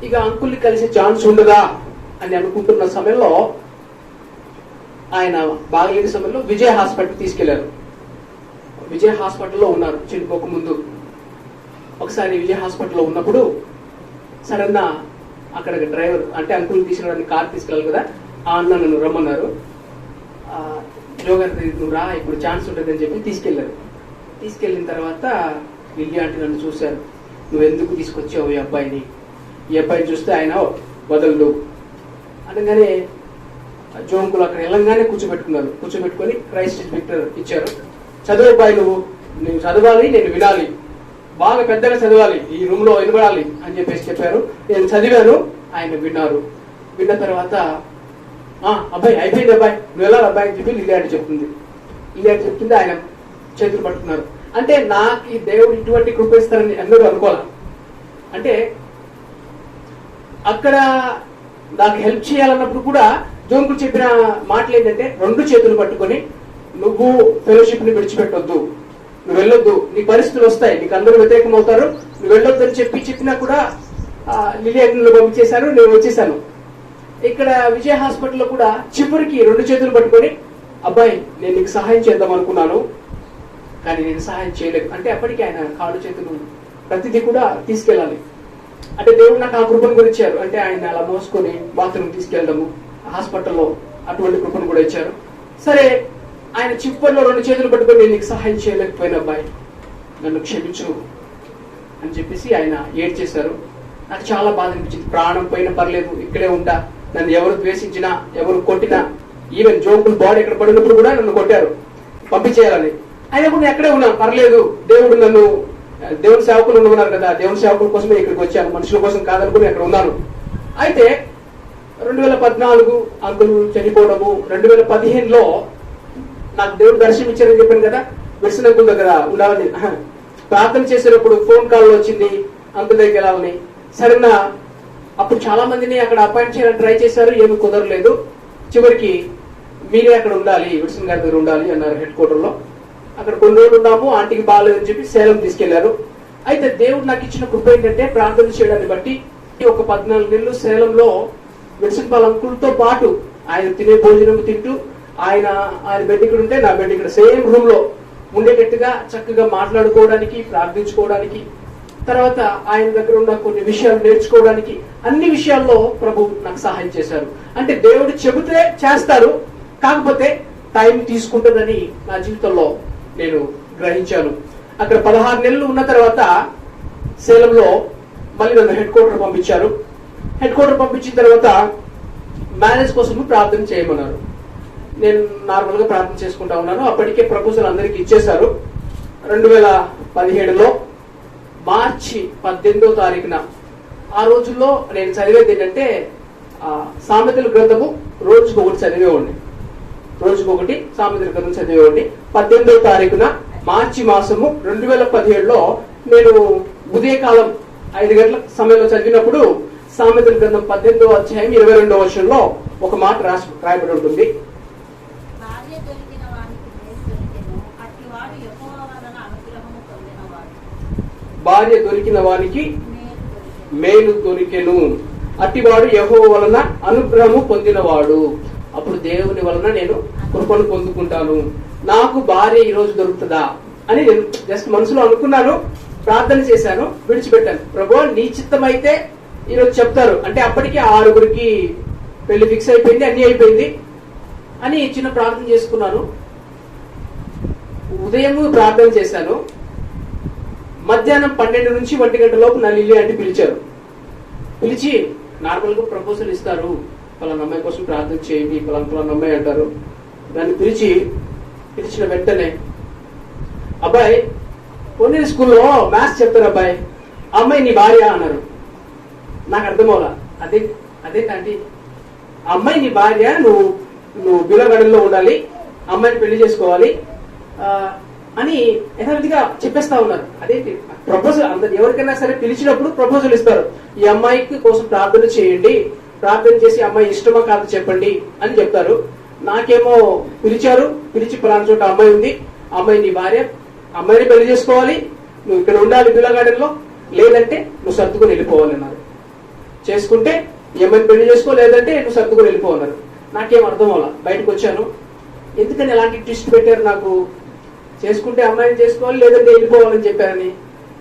ఇక అంకుల్ని కలిసే ఛాన్స్ ఉండదా అని అనుకుంటున్న సమయంలో ఆయన బాగలేని సమయంలో విజయ హాస్పిటల్ తీసుకెళ్లారు. విజయ హాస్పిటల్లో ఉన్నారు చనిపోక ముందు. ఒకసారి విజయ హాస్పిటల్లో ఉన్నప్పుడు సడన్ అక్కడ డ్రైవర్ అంటే అంకుల్ తీసుకురావడానికి కార్ తీసుకెళ్ళాలి కదా, ఆ అన్న నన్ను రమ్మన్నారు. జోగారి నువ్వు రా, ఇప్పుడు ఛాన్స్ ఉంటుంది అని చెప్పి తీసుకెళ్లారు. తీసుకెళ్లిన తర్వాత లిల్లీ ఆంటీ నన్ను చూశారు, నువ్వు ఎందుకు తీసుకొచ్చావు ఈ అబ్బాయిని చూస్తే ఆయన వదలదు అనగానే జోంకులు అక్కడ వెళ్ళంగానే కూర్చోబెట్టుకొని క్రైస్ట్ విక్టర్ ఇచ్చారు. చదువు అబ్బాయి, నువ్వు చదవాలి, నేను వినాలి, బాగా పెద్దగా చదవాలి, ఈ రూమ్ లో వినబడాలి అని చెప్పేసి చెప్పారు. నేను చదివాను, ఆయన విన్నారు. విన్న తర్వాత అబ్బాయి అయిపోయింది, అబ్బాయి నువ్వు వెళ్ళాలి అబ్బాయి అని చెప్పి లిల్లీ ఆంటీ చెప్తుంది. ఆయన చేతులు పట్టుకున్నారు. అంటే నాకు ఈ దేవుడు ఇటువంటి కృప ఇస్తారని అందరూ అనుకోవాలి. అంటే అక్కడ నాకు హెల్ప్ చేయాలన్నప్పుడు కూడా జోంకులు చెప్పిన మాటలు ఏంటంటే, రెండు చేతులు పట్టుకొని నువ్వు ఫెలోషిప్ ని విడిచిపెట్టొద్దు, నువ్వు వెళ్ళొద్దు, నీ పరిస్థితులు వస్తాయి, నీకు అందరూ వ్యతిరేకం అవుతారు, నువ్వు వెళ్ళొద్దు అని చెప్పినా కూడా లిల్లీ ఆంటీని పంపించేశారు. నేను వచ్చేసాను. ఇక్కడ విజయ హాస్పిటల్లో కూడా చివరికి రెండు చేతులు పట్టుకొని, అబ్బాయి నేను నీకు సహాయం చేద్దాం అనుకున్నాను కానీ నేను సహాయం చేయలేదు అంటే అప్పటికి ఆయన కాళ్ళు చేతులు ప్రతిదీ కూడా తీసుకెళ్ళాలి. అంటే దేవుడు నాకు ఆ కృపను కూడా ఇచ్చారు. అంటే ఆయన అలా మోసుకొని బాత్రూమ్ తీసుకెళ్ళడము, హాస్పిటల్లో అటువంటి కృపను కూడా ఇచ్చారు. సరే ఆయన చిప్పల్లో రెండు చేతులు పట్టుకొని నేను నీకు సహాయం చేయలేకపోయిన అబ్బాయి నన్ను క్షమించు అని చెప్పేసి ఆయన ఏడ్చేశారు. నాకు చాలా బాధ అనిపించింది. ప్రాణం పోయినా పర్లేదు, ఇక్కడే ఉంటా, నన్ను ఎవరు ద్వేషించినా ఎవరు కొట్టినా, ఈవెన్ జోకులు బాడీ ఎక్కడ పడినప్పుడు కూడా నన్ను కొట్టారు పంపించేయాలని, అయినా కూడా నేను ఎక్కడే ఉన్నాను, పర్లేదు, దేవుడు నన్ను, దేవుని సేవకులు ఉన్నారు కదా, దేవుని సేవకుల కోసమే ఇక్కడికి వచ్చాను, మనుషుల కోసం కాదనుకుని అక్కడ ఉన్నాను. అయితే 2014 అంకులు చనిపోవడము, 2015లో నాకు దేవుడు దర్శనం ఇచ్చారని చెప్పాను కదా, విల్సన్ అంకుల్ దగ్గర ఉండాలని ప్రార్థన చేసేటప్పుడు ఫోన్ కాల్ వచ్చింది అంకుల్ దగ్గరికి వెళ్ళాలని. సరేనా అప్పుడు చాలా మందిని అక్కడ అపాయింట్ చేయాలని ట్రై చేశారు, ఏమి కుదరలేదు. చివరికి మీరే అక్కడ ఉండాలి, విల్సన్ గారి దగ్గర ఉండాలి అన్నారు హెడ్ క్వార్టర్ లో. అక్కడ కొన్ని రోజులు ఉన్నాము, ఆంటీకి బాగాలేదని చెప్పి సేలం తీసుకెళ్లారు. అయితే దేవుడు నాకు ఇచ్చిన కృప ఏంటంటే ప్రార్థన చేయడాన్ని బట్టి ఒక 14 నెలలు సేలంలో విల్సన్ పాల్ అంకుల్తో పాటు ఆయన తినే భోజనం తింటూ ఆయన బెడ్ ఇక్కడ ఉంటే నా బెడ్ ఇక్కడ సేమ్ రూమ్ లో ఉండేటట్టుగా చక్కగా మాట్లాడుకోవడానికి, ప్రార్థించుకోవడానికి, తర్వాత ఆయన దగ్గర ఉన్న కొన్ని విషయాలు నేర్చుకోవడానికి, అన్ని విషయాల్లో ప్రభు నాకు సహాయం చేశారు. అంటే దేవుడు చెబితే చేస్తారు, కాకపోతే టైం తీసుకుంటుందని నా జీవితంలో నేను గ్రహించాను. అక్కడ 16 నెలలు ఉన్న తర్వాత సేలంలో మళ్ళీ నన్ను హెడ్ క్వార్టర్ పంపించారు. హెడ్ క్వార్టర్ పంపించిన తర్వాత మ్యారేజ్ కోసం ప్రార్థన చేయమన్నారు. నేను నార్మల్ గా ప్రార్థన చేసుకుంటా ఉన్నాను. అప్పటికే ప్రపోజల్ అందరికి ఇచ్చేశారు. 2017లో మార్చి 18వ తారీఖున, ఆ రోజుల్లో నేను చదివేది ఏంటంటే సామెతల గ్రంథము రోజుకొకటి చదివేవాడిని. రోజుకొకటి సామెతల గ్రంథం చదివేవాడిని. 18వ తారీఖున మార్చి మాసము 2017లో నేను ఉదయకాలం 5 గంటల సమయంలో చదివినప్పుడు సామెతల గ్రంథం 18వ అధ్యాయం 22వ వచనంలో ఒక మాట రాయబడి ఉంటుంది. భార్య దొరికిన వానికి మేలు దొరికెను, అట్టివాడు యెహోవా వలన అనుగ్రహము పొందినవాడు. భార్య దొరికిన వానికి మేలు దొరికెను. మేలు దొరికెను, అట్టివాడు యెహోవా వలన అనుగ్రహము పొందినవాడు. అప్పుడు దేవుని వలన నేను కృపను పొందుకుంటాను. నాకు భార్య ఈ రోజు దొరుకుతుందా అని నేను జస్ట్ మనసులో అనుకున్నాను, ప్రార్థన చేశాను, విడిచిపెట్టాను. ప్రభువా నీ చిత్తం అయితే ఈరోజు చెప్తారు అంటే అప్పటికి 6గురికి పెళ్లి ఫిక్స్ అయిపోయింది, అన్ని అయిపోయింది అని చిన్న ప్రార్థన చేసుకున్నాను. ఉదయం ప్రార్థన చేశాను. మధ్యాహ్నం 12 నుంచి 1 గంట లోపు నా లిల్లీ అంటే పిలిచారు. పిలిచి నార్మల్ గా ప్రపోజల్ ఇస్తారు, పలానా అమ్మాయి కోసం ప్రార్థన చేయండి, పలానా అమ్మాయి అంటారు. దాన్ని పిలిచిన వెంటనే అబ్బాయి కొన్ని స్కూల్లో మ్యాథ్స్ చెప్తారు, అబ్బాయి అమ్మాయి నీ భార్య అన్నారు. నాకు అర్థం అవలా. అదేంటి అమ్మాయి నీ భార్య, నువ్వు బిలగడల్లో ఉండాలి, అమ్మాయిని పెళ్లి చేసుకోవాలి అని యథావిధిగా చెప్పేస్తా ఉన్నారు. అదేంటి ప్రపోజల్, అందరు ఎవరికైనా సరే పిలిచినప్పుడు ప్రపోజల్ ఇస్తారు, ఈ అమ్మాయికి కోసం ప్రార్థన చేయండి, ప్రార్థన చేసి అమ్మాయి ఇష్టమా కాదు చెప్పండి అని చెప్తారు. నాకేమో పిలిచి పలానా చోట అమ్మాయి ఉంది, అమ్మాయి నీ భార్య, అమ్మాయిని పెళ్లి చేసుకోవాలి, నువ్వు ఇక్కడ ఉండాలి బిలగార్డెన్ లో, లేదంటే నువ్వు సర్దుకొని వెళ్ళిపోవాలి అన్నారు. చేసుకుంటే ఈ అమ్మాయిని పెళ్లి చేసుకో, లేదంటే నువ్వు సర్దుకొని వెళ్ళిపోవన్నారు. నాకేం అర్థం అవ్వాల. బయటకు వచ్చాను. ఎందుకని ఎలాంటి ట్విస్ట్ పెట్టారు నాకు? చేసుకుంటే అమ్మాయిని చేసుకోవాలి, లేదంటే వెళ్ళిపోవాలని చెప్పారని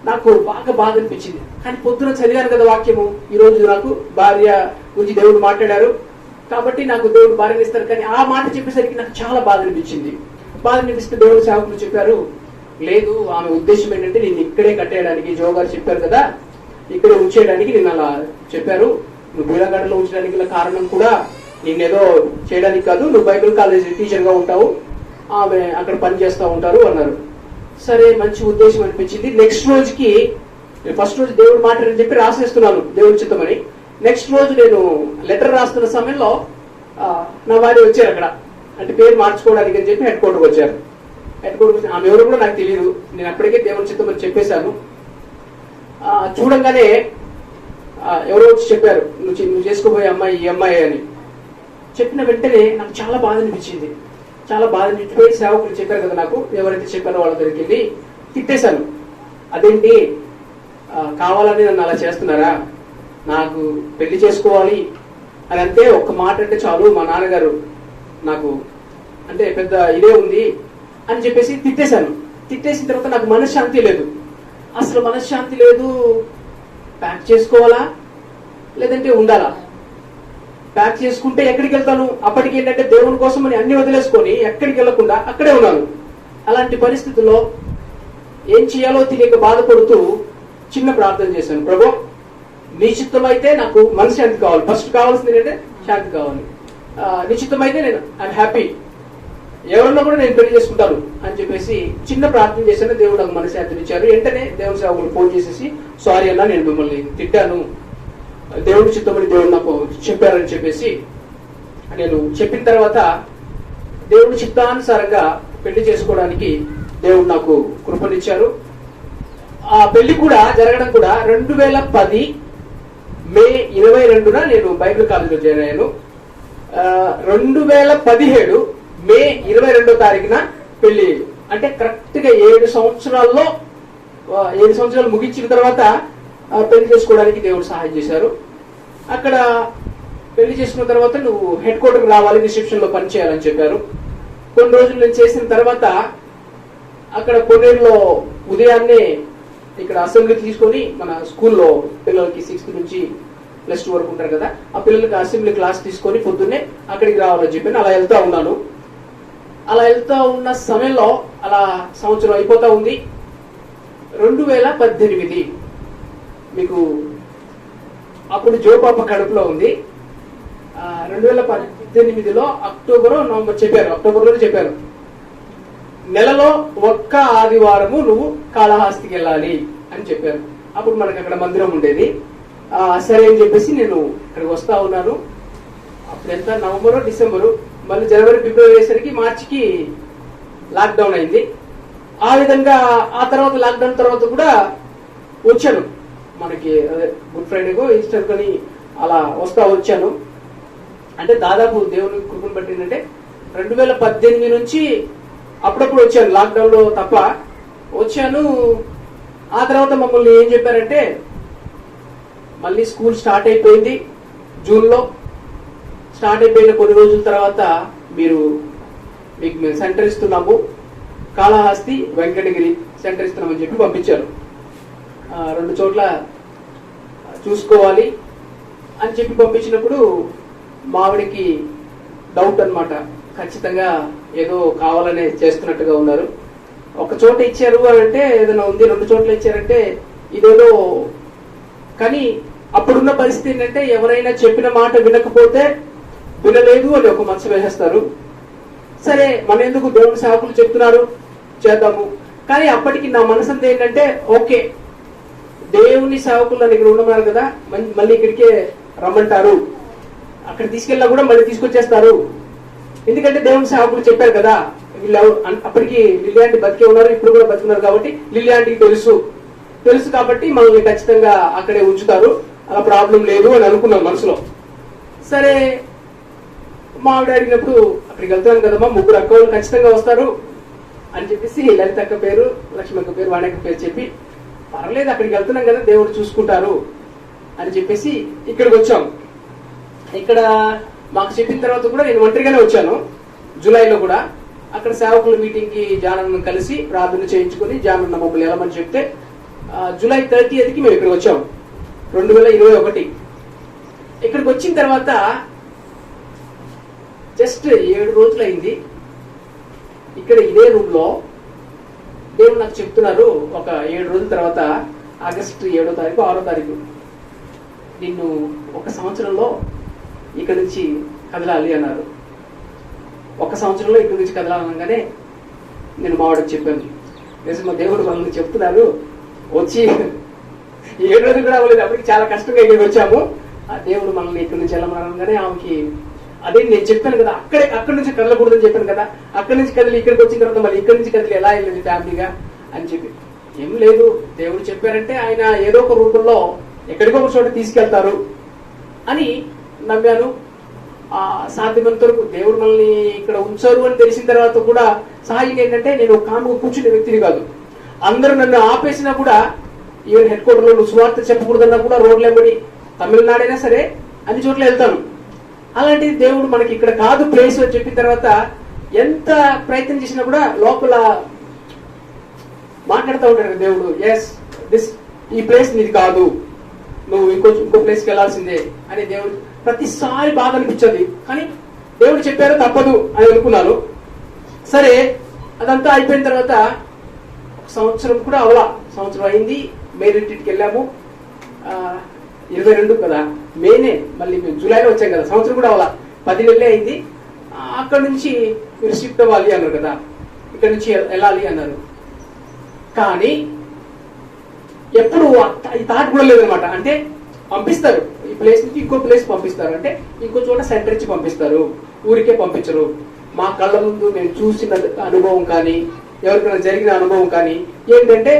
నాకు బాగా బాధ అనిపించింది. కానీ పొద్దున చదివాను కదా వాక్యము, ఈ రోజు నాకు భార్య గురించి దేవుడు మాట్లాడారు కాబట్టి నాకు దేవుడు భార్యని ఇస్తారు. కానీ ఆ మాట చెప్పేసరికి నాకు చాలా బాధ అనిపించింది. బాధ అనిపిస్తే దేవుడు సేవకులు చెప్పారు, లేదు ఆమె ఉద్దేశం ఏంటంటే నిన్ను ఇక్కడే కట్టేయడానికి, జో గారు చెప్పారు కదా, ఇక్కడే ఉంచేయడానికి నిన్ను అలా చెప్పారు. నువ్వు బీలగడలో ఉంచడానికి గల కారణం కూడా నిన్నేదో చేయడానికి కాదు, నువ్వు బైబిల్ కాలేజ్ టీచర్ గా ఉంటావు, ఆమె అక్కడ పని చేస్తూ ఉంటారు అన్నారు. సరే మంచి ఉద్దేశం అనిపించింది. నెక్స్ట్ రోజుకి, ఫస్ట్ రోజు దేవుడు మాట్లాడని చెప్పి రాసేస్తున్నాను దేవుడి చిత్తమని. నెక్స్ట్ రోజు నేను లెటర్ రాస్తున్న సమయంలో నా భార్య వచ్చారు అక్కడ, అంటే పేరు మార్చుకోవడానికి అని చెప్పి హెడ్ క్వార్టర్కి వచ్చారు. హెడ్ క్వార్టర్ ఆమె ఎవరు కూడా నాకు తెలియదు. నేను అప్పటికే దేవుడి చిత్తమని చెప్పేశాను. చూడంగానే ఎవరో వచ్చి చెప్పారు, నువ్వు చేసుకోబోయే అమ్మాయి ఈ అమ్మాయి అని. చెప్పిన వెంటనే నాకు చాలా బాధ అనిపించింది. చాలా బాధ అనిపించిపోయి సేవకులు చెప్పారు కదా నాకు, ఎవరైతే చెప్పారో వాళ్ళ దగ్గరికి వెళ్ళి తిట్టేశాను. అదేంటి కావాలని నన్ను అలా చేస్తున్నారా, నాకు పెళ్లి చేసుకోవాలి అని అంటే ఒక్క మాట అంటే చాలు, మా నాన్నగారు నాకు అంటే పెద్ద ఇదే ఉంది అని చెప్పేసి తిట్టేశాను. తిట్టేసిన తర్వాత నాకు మనశ్శాంతి లేదు, అసలు మనశ్శాంతి లేదు. ప్యాక్ చేసుకోవాలా లేదంటే ఉండాలా? ప్యాక్ చేసుకుంటే ఎక్కడికి వెళ్తాను? అప్పటికి ఏంటంటే దేవుని కోసం అని అన్ని వదిలేసుకొని ఎక్కడికి వెళ్లకుండా అక్కడే ఉన్నాను. అలాంటి పరిస్థితుల్లో ఏం చేయాలో తెలియక బాధపడుతూ చిన్న ప్రార్థన చేశాను. ప్రభు నీ చిత్తం అయితే నాకు మనశ్శాంతి కావాలి, ఫస్ట్ కావాల్సింది ఏంటంటే శాంతి కావాలి. నీ చిత్తం అయితే నేను ఐఎమ్ హ్యాపీ, ఎవరన్నా కూడా నేను పెళ్లి చేసుకుంటాను అని చెప్పేసి చిన్న ప్రార్థన చేశాను. దేవుడు నాకు మనశ్శాంతిని ఇచ్చారు. వెంటనే దేవుని సేవకులు ఫోన్ చేసేసి, సారీ అన్నా నేను మిమ్మల్ని తిట్టాను, దేవుడి చిత్తమని దేవుడు నాకు చెప్పారని చెప్పేసి నేను చెప్పిన తర్వాత దేవుడి చిత్తానుసారంగా పెళ్లి చేసుకోవడానికి దేవుడు నాకు కృపనిచ్చారు. ఆ పెళ్లి కూడా జరగడం కూడా 2010 మే 22న నేను బైబిల్ కాలేజీలో జాయిన్ అయ్యాను. 2017 మే 22వ తారీఖున పెళ్లి. అంటే కరెక్ట్ గా 7 సంవత్సరాలు ముగించిన తర్వాత పెళ్లి చేసుకోవడానికి దేవుడు సహాయం చేశారు. అక్కడ పెళ్లి చేసుకున్న తర్వాత నువ్వు హెడ్ క్వార్టర్కి రావాలి, రిసెప్షన్ లో పని చేయాలని చెప్పారు. కొన్ని రోజులు నేను చేసిన తర్వాత అక్కడ కొన్నేళ్ళలో ఉదయాన్నే ఇక్కడ అసెంబ్లీ తీసుకొని మన స్కూల్లో పిల్లలకి 6th నుంచి +2 వరకు ఉంటారు కదా, ఆ పిల్లలకి అసెంబ్లీ క్లాస్ తీసుకొని పొద్దున్నే అక్కడికి రావాలని చెప్పి అలా వెళ్తా ఉన్నాను. అలా వెళ్తా ఉన్న సమయంలో అలా సంవత్సరం అయిపోతా ఉంది. 2018 మీకు అప్పుడు జోపాప కడుపులో ఉంది. 2018లో అక్టోబర్ నవంబర్ చెప్పారు, అక్టోబర్లోనే చెప్పారు, నెలలో ఒక్క ఆదివారము నువ్వు కాళహస్తికి వెళ్ళాలి అని చెప్పారు. అప్పుడు మనకు అక్కడ మందిరం ఉండేది. సరే అని చెప్పేసి నేను ఇక్కడికి వస్తా ఉన్నాను. అప్పుడు ఎంత నవంబరు డిసెంబరు, మళ్ళీ జనవరి ఫిబ్రవరి అయ్యేసరికి మార్చికి లాక్డౌన్ అయింది. ఆ విధంగా ఆ తర్వాత లాక్డౌన్ తర్వాత కూడా వచ్చాను, మనకి గుడ్ ఫ్రైడేకో ఈస్టర్ కొని అలా వస్తా వచ్చాను. అంటే దాదాపు దేవుని కృపను బట్టి ఏంటంటే 2018 నుంచి అప్పుడప్పుడు వచ్చాను, లాక్డౌన్ లో తప్ప వచ్చాను. ఆ తర్వాత మమ్మల్ని ఏం చెప్పారంటే మళ్ళీ స్కూల్ స్టార్ట్ అయిపోయింది. జూన్లో స్టార్ట్ అయిపోయిన కొన్ని రోజుల తర్వాత మీకు మేము సెంటర్ ఇస్తున్నాము, కాళహస్తి వెంకటగిరి సెంటర్ ఇస్తున్నామని చెప్పి పంపించారు. 2 చోట్ల చూసుకోవాలి అని చెప్పి పంపించినప్పుడు మావిడికి డౌట్ అన్నమాట, ఖచ్చితంగా ఏదో కావాలనే చేస్తున్నట్టుగా ఉన్నారు. ఒక చోట ఇచ్చారు అని అంటే ఏదైనా ఉంది, 2 చోట్ల ఇచ్చారంటే ఇదేదో. కానీ అప్పుడున్న పరిస్థితి ఏంటంటే ఎవరైనా చెప్పిన మాట వినకపోతే వినలేదు అని ఒక మచ్చ వేసేస్తారు. సరే మన ఎందుకు దేవుని సేవకులు చెప్తున్నారు చేద్దాము. కానీ అప్పటికి నా మనసు అంతా ఏంటంటే ఓకే, దేవుని సేవకులు అని ఇక్కడ ఉండమన్నారు కదా, మళ్ళీ ఇక్కడికే రమ్మంటారు, అక్కడ తీసుకెళ్ళినా కూడా మళ్ళీ తీసుకొచ్చేస్తారు. ఎందుకంటే దేవుని సేవకులు చెప్పారు కదా, వీళ్ళు అప్పటికి లిల్లీ ఆంటీ బతికే ఉన్నారు, ఇప్పుడు కూడా బతుకున్నారు కాబట్టి లిల్లీ ఆంటీకి తెలుసు కాబట్టి మనల్ని ఖచ్చితంగా అక్కడే ఉంచుతారు, అలా ప్రాబ్లం లేదు అని అనుకున్నాం మనసులో. సరే మా ఆవిడ అడిగినప్పుడు అక్కడికి వెళ్తాను కదమ్మా, 3 అక్కలు ఖచ్చితంగా వస్తారు అని చెప్పేసి లలిత అక్క పేరు, లక్ష్మి అక్క పేరు, వాణి అక్క పేరు చెప్పి పర్లేదు అక్కడికి వెళ్తున్నాం కదా దేవుడు చూసుకుంటారు అని చెప్పేసి ఇక్కడికి వచ్చాం. ఇక్కడ మాకు చెప్పిన తర్వాత కూడా నేను ఒంటరిగానే వచ్చాను. జూలైలో కూడా అక్కడ సేవకుల మీటింగ్ కి జానన్న కలిసి ప్రార్థన చేయించుకుని జానన్న మమ్మల్ని వెళ్ళమని చెప్తే జూలై 30కి మేము ఇక్కడికి వచ్చాం 2021. ఇక్కడికి వచ్చిన తర్వాత జస్ట్ 7 రోజులు అయింది. ఇక్కడ ఇదే రూమ్ లో దేవుడు నాకు చెప్తున్నారు, ఒక 7 రోజుల తర్వాత ఆగస్టు 7వ తారీఖు 6వ తారీఖు నిన్ను 1 సంవత్సరంలో ఇక్కడ నుంచి కదలాలి అన్నారు. 1 సంవత్సరంలో ఇక్కడ నుంచి కదలాలనగానే నేను మావాడికి చెప్పాను, నిజంగా దేవుడు మనల్ని చెప్తున్నారు, వచ్చి 7 రోజులు కూడా అవ్వలేదు, అప్పటికి చాలా కష్టంగా ఇక్కడికి వచ్చాము, ఆ దేవుడు మనల్ని ఇక్కడ నుంచి వెళ్ళమనగానే ఆమెకి అదే నేను చెప్పాను కదా, అక్కడి నుంచి కదలకూడదని చెప్పాను కదా, అక్కడి నుంచి కదిలి ఇక్కడికి వచ్చిన తర్వాత మళ్ళీ ఇక్కడి నుంచి కదిలి ఎలా వెళ్ళింది ఫ్యామిలీగా అని చెప్పి, ఏం లేదు దేవుడు చెప్పారంటే ఆయన ఏదో ఒక రూపంలో ఎక్కడికో ఒక చోట తీసుకెళ్తారు అని నమ్మాను. సాధ్యమైనంత వరకు దేవుడు మనల్ని ఇక్కడ ఉంచారు అని తెలిసిన తర్వాత కూడా సహాయం ఏంటంటే నేను కాముగా కూర్చునే వ్యక్తిని కాదు. అందరూ నన్ను ఆపేసినా కూడా, ఈవెన్ హెడ్ క్వార్టర్లో నువ్వు సువార్త చెప్పకూడదన్నా కూడా రోడ్లు వెంబడి తమిళనాడైనా సరే అన్ని చోట్ల వెళ్తాను. అలాంటిది దేవుడు మనకి ఇక్కడ కాదు ప్లేస్ అని చెప్పిన తర్వాత ఎంత ప్రయత్నం చేసినా కూడా లోపల మాట్లాడుతూ ఉంటాడు దేవుడు, ఎస్ ఈ ప్లేస్ నీది కాదు, నువ్వు ఇంకో ప్లేస్కి వెళ్ళాల్సిందే అని దేవుడు ప్రతిసారి బాధ అనిపించదు. కానీ దేవుడు చెప్పారు తప్పదు అని అనుకున్నాను. సరే అదంతా అయిపోయిన తర్వాత 1 సంవత్సరం కూడా అవలా, సంవత్సరం అయింది. మేరింటికి వెళ్ళాము 22 కదా, మేనే మళ్ళీ మేము జూలైలో వచ్చాం కదా, సంవత్సరం కూడా అవలా, 10 నెలలే అయింది. అక్కడ నుంచి మీరు షిఫ్ట్ అవ్వాలి అన్నారు కదా, ఇక్కడ నుంచి వెళ్ళాలి అన్నారు. కానీ ఎప్పుడు ఈ థాట్ కూడా లేదనమాట. అంటే పంపిస్తారు, ఈ ప్లేస్ నుంచి ఇంకో ప్లేస్ పంపిస్తారు, అంటే ఇంకో చోట సెంటర్ ఇచ్చి పంపిస్తారు, ఊరికే పంపించరు. మా కళ్ళ ముందు నేను చూసిన అనుభవం కానీ ఎవరికైనా జరిగిన అనుభవం కానీ ఏంటంటే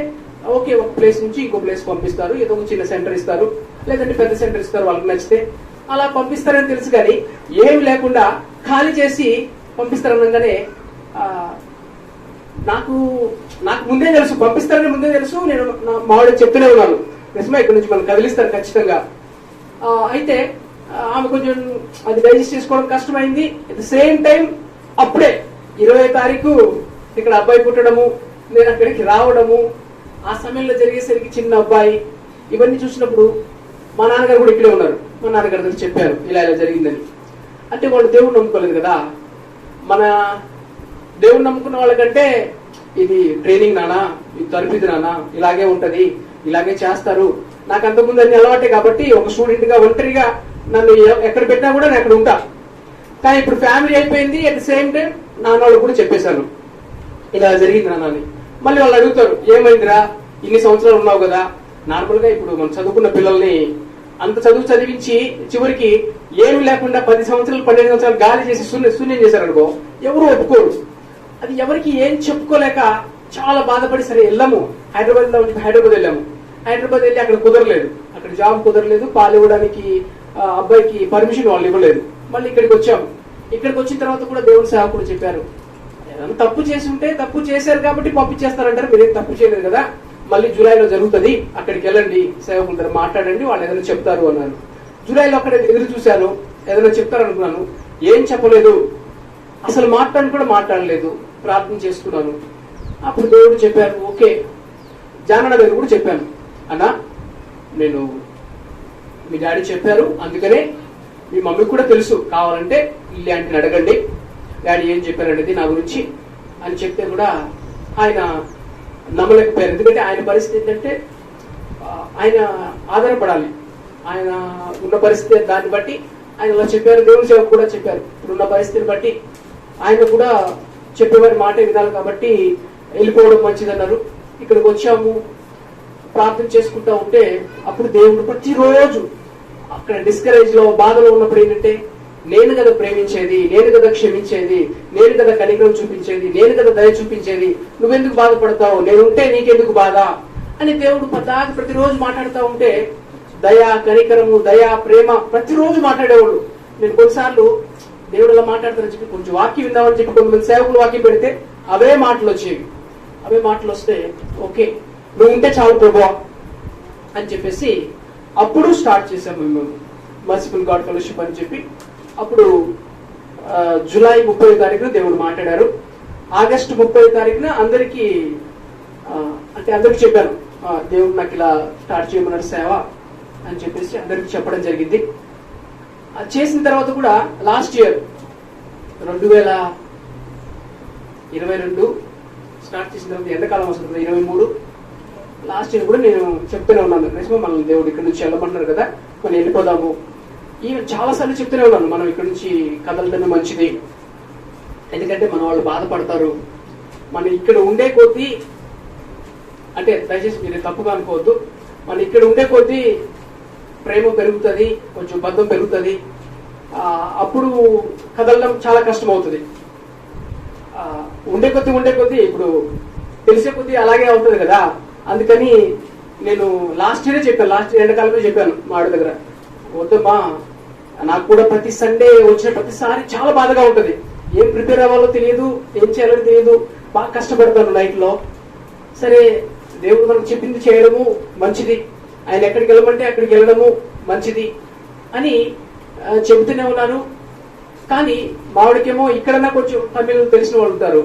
ఓకే, ఒక ప్లేస్ నుంచి ఇంకో ప్లేస్ పంపిస్తారు, ఏదో ఒక చిన్న సెంటర్ ఇస్తారు, లేదంటే పెద్ద సెంటర్ ఇస్తారు, వాళ్ళకి నచ్చితే అలా పంపిస్తారని తెలుసు. కానీ ఏమి లేకుండా ఖాళీ చేసి పంపిస్తారనగానే నాకు ముందే తెలుసు, పంపిస్తారని ముందే తెలుసు. నేను మా వాడికి చెప్తూనే ఉన్నాను, నిజమే ఇక్కడ నుంచి మనం కదిలిస్తారు ఖచ్చితంగా. అయితే ఆమె కొంచెం అది డైజెస్ట్ చేసుకోవడం కష్టమైంది. అట్ ద సేమ్ టైం అప్పుడే 20వ తారీఖు ఇక్కడ అబ్బాయి పుట్టడము, నేను అక్కడికి రావడము, ఆ సమయంలో జరిగేసరికి చిన్న అబ్బాయి, ఇవన్నీ చూసినప్పుడు మా నాన్నగారు కూడా ఇక్కడే ఉన్నారు. మా నాన్నగారు దగ్గర చెప్పారు ఇలా ఇలా జరిగిందని. అంటే వాళ్ళు దేవుడు నమ్ముకోలేదు కదా. మన దేవుడు నమ్ముకున్న వాళ్ళకంటే ఇది ట్రైనింగ్ నానా, ఇది తరపిది నానా, ఇలాగే ఉంటది, ఇలాగే చేస్తారు, నాకు అంతకుముందు అన్ని అలవాటే కాబట్టి ఒక స్టూడెంట్ గా ఒంటరిగా నన్ను ఎక్కడ పెట్టినా కూడా నేను అక్కడ ఉంటా. కానీ ఇప్పుడు ఫ్యామిలీ అయిపోయింది. అట్ ద సేమ్ టైం నాన్న వాళ్ళు కూడా చెప్పేశాను ఇలా జరిగింది నాన్న అని. మళ్ళీ వాళ్ళు అడుగుతారు ఏమైందిరా, ఇన్ని సంవత్సరాలు ఉన్నావు కదా. నార్మల్ గా ఇప్పుడు మనం చదువుకున్న పిల్లల్ని అంత చదువు చదివించి చివరికి ఏమి లేకుండా 10 సంవత్సరాలు 12 సంవత్సరాలు గాలి చేసి శూన్యం చేశారనుకో, ఎవరు ఒప్పుకోరు. అది ఎవరికి ఏం చెప్పుకోలేక చాలా బాధపడి సరే వెళ్ళాము, హైదరాబాద్ వెళ్ళాము. హైదరాబాద్ వెళ్ళి అక్కడ కుదరలేదు, అక్కడ జాబ్ కుదరలేదు, పాలు ఇవ్వడానికి అబ్బాయికి పర్మిషన్ వాళ్ళు ఇవ్వలేదు. మళ్ళీ ఇక్కడికి వచ్చాము. ఇక్కడికి వచ్చిన తర్వాత కూడా దేవుని సేవకుడు చెప్పారు, ఏదైనా తప్పు చేసి ఉంటే తప్పు చేశారు కాబట్టి పంపించేస్తారంటారు, మీరేం తప్పు చేయలేదు కదా, మళ్ళీ జూలైలో జరుగుతుంది, అక్కడికి వెళ్ళండి, సేవకుల దగ్గర మాట్లాడండి, వాళ్ళు ఏదైనా చెప్తారు అన్నారు. జూలైలో అక్కడ ఎదురు చూశాను, ఏదైనా చెప్తారు అనుకున్నాను, ఏం చెప్పలేదు, అసలు కూడా మాట్లాడలేదు, ప్రార్థన చేసుకున్నాను. అప్పుడు దేవుడు చెప్పారు, ఓకే. జానన్న దగ్గర కూడా చెప్పాను, అన్నా నేను మీ డాడీ చెప్పారు, అందుకనే మీ మమ్మీకి కూడా తెలుసు, కావాలంటే ఇల్లి ఆంటీని అడగండి డాడీ ఏం చెప్పారనేది నా గురించి అని చెప్తే కూడా ఆయన నమ్మలేకపోయారు. ఎందుకంటే ఆయన పరిస్థితి ఏంటంటే ఆయన ఆధారపడాలి, ఆయన ఉన్న పరిస్థితి దాన్ని బట్టి ఆయన ఇలా చెప్పారు. దేవుని సేవకు కూడా చెప్పారు, ఇప్పుడున్న పరిస్థితిని బట్టి ఆయన కూడా చెప్పేవారి మాటే వినాలి కాబట్టి వెళ్ళిపోవడం మంచిదన్నారు. ఇక్కడికి వచ్చాము, ప్రార్థన చేసుకుంటా ఉంటే అప్పుడు దేవుడు ప్రతిరోజు అక్కడ డిస్కరేజ్ లో బాధలో ఉన్నప్పుడు ఏంటంటే, నేను కదా ప్రేమించేది, నేను కదా క్షమించేది, నేను కదా కనికరం చూపించేది, నేను కదా దయ చూపించేది, నువ్వెందుకు బాధపడతావు, నేనుంటే నీకెందుకు బాధ అని దేవుడు ప్రతిరోజు మాట్లాడుతూ ఉంటే, దయా కనికరము, దయా ప్రేమ ప్రతిరోజు మాట్లాడేవాళ్ళు. నేను కొన్నిసార్లు దేవుడు అలా మాట్లాడతారని చెప్పి కొంచెం వాక్యం విందామని చెప్పి కొంతమంది సేవకులు వాక్యం పెడితే అవే మాటలు వచ్చేవి. అవే మాటలు వస్తే ఓకే నువ్వు ఉంటే చాలు ప్రభువా అని చెప్పేసి అప్పుడు స్టార్ట్ చేసాము మేము మర్సిఫుల్ గాడ్ ఫెలోషిప్ అని చెప్పి. అప్పుడు జూలై 30వ తారీఖున దేవుడు మాట్లాడారు. ఆగస్టు 30వ తారీఖున అందరికి చెప్పాను, దేవుడు నాకు ఇలా స్టార్ట్ చేయమన్నారు సేవ అని చెప్పేసి అందరికి చెప్పడం జరిగింది. అది చేసిన తర్వాత కూడా లాస్ట్ ఇయర్ 2022 స్టార్ట్ చేసిన తర్వాత ఎండాకాలం వస్తుంది 23 లాస్ట్ ఇయర్ కూడా నేను చెప్తూనే ఉన్నాను, నిజమో మనల్ని దేవుడు ఇక్కడ నుంచి వెళ్ళమన్నారు కదా, మనం వెళ్ళిపోదాము. ఈవెన్ చాలాసార్లు చెప్తూనే ఉన్నాను, మనం ఇక్కడ నుంచి కదలడమే మంచిది, ఎందుకంటే మన వాళ్ళు బాధపడతారు. మనం ఇక్కడ ఉండే కొద్దీ, అంటే దయచేసి మీరు తప్పుగా అనుకోవద్దు, మనం ఇక్కడ ఉండే కొద్దీ ప్రేమ పెరుగుతుంది, కొంచెం బంధం పెరుగుతుంది, అప్పుడు కదలడం చాలా కష్టం అవుతుంది. ఉండే కొద్దీ ఇప్పుడు తెలిసే కొద్దీ అలాగే అవుతుంది కదా. అందుకని నేను లాస్ట్ ఇయర్ చెప్పాను, లాస్ట్ ఎండాకాలమే చెప్పాను మా ఆవిడ దగ్గర, వద్దమ్మా నాకు కూడా ప్రతి సండే వచ్చిన ప్రతిసారి చాలా బాధగా ఉంటుంది, ఏం ప్రిపేర్ అవ్వాలో తెలియదు, ఏం చేయాలో తెలియదు, బాగా కష్టపడతాను నైట్ లో. సరే దేవుడు మనకు చెప్పింది చేయడము మంచిది, ఆయన ఎక్కడికి వెళ్ళమంటే అక్కడికి వెళ్ళడము మంచిది అని చెబుతూనే ఉన్నాను. కానీ మావిడికేమో ఇక్కడన్నా కొంచెం తమిళ్ తెలిసిన వాళ్ళు ఉంటారు,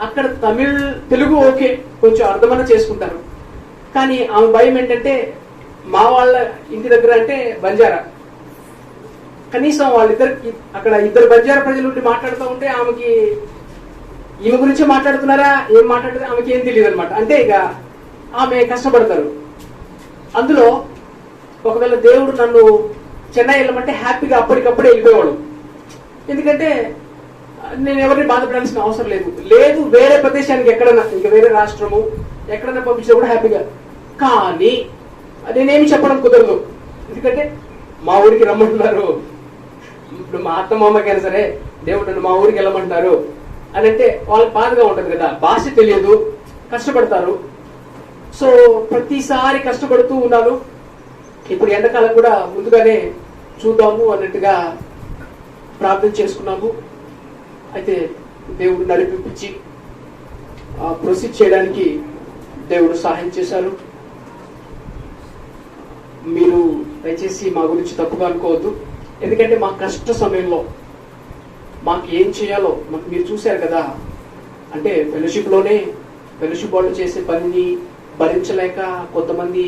అక్కడ తెలుగు ఓకే కొంచెం అర్థమన్నా చేసుకుంటారు. కానీ ఆమె భయం ఏంటంటే మా వాళ్ళ ఇంటి దగ్గర అంటే బంజారా, కనీసం వాళ్ళిద్దరికి అక్కడ ఇద్దరు బంజారా ప్రజలు ఉండి మాట్లాడుతూ ఉంటే ఆమెకి ఈమె గురించే మాట్లాడుతున్నారా ఏం మాట్లాడుతున్నా ఆమెకి ఏం తెలియదు అనమాట. అంటే ఇక ఆమె కష్టపడతారు. అందులో ఒకవేళ దేవుడు నన్ను చెన్నై వెళ్ళమంటే హ్యాపీగా అప్పటికప్పుడే వెళ్ళిపోయేవాడు, ఎందుకంటే నేను ఎవరిని బాధపడాల్సిన అవసరం లేదు. వేరే ప్రదేశానికి ఎక్కడన్నా, ఇంకా వేరే రాష్ట్రము ఎక్కడన్నా పంపించినా కూడా హ్యాపీగా. కానీ నేనేమి చెప్పడం కుదరదు, ఎందుకంటే మా ఊరికి రమ్మంటున్నారు. ఇప్పుడు మా అత్త మామకైనా సరే దేవుడు నన్ను మా ఊరికి వెళ్ళమంటున్నారు అని అంటే వాళ్ళకి బాధగా ఉంటుంది కదా, భాష తెలియదు, కష్టపడతారు. సో ప్రతిసారి కష్టపడుతూ ఉన్నాను. ఇప్పుడు ఎండాకాలం కూడా ముందుగానే చూద్దాము అన్నట్టుగా ప్రార్థన చేసుకున్నాము. అయితే దేవుడు నడిపించి ప్రొసీడ్ చేయడానికి దేవుడు సహాయం చేశారు. మీరు దయచేసి మా గురించి తప్పుగా అనుకోవద్దు. ఎందుకంటే మా కష్ట సమయంలో మాకు ఏం చేయాలో మీరు చూశారు కదా. అంటే ఫెలోషిప్ వాళ్ళు చేసే పనిని భరించలేక కొంతమంది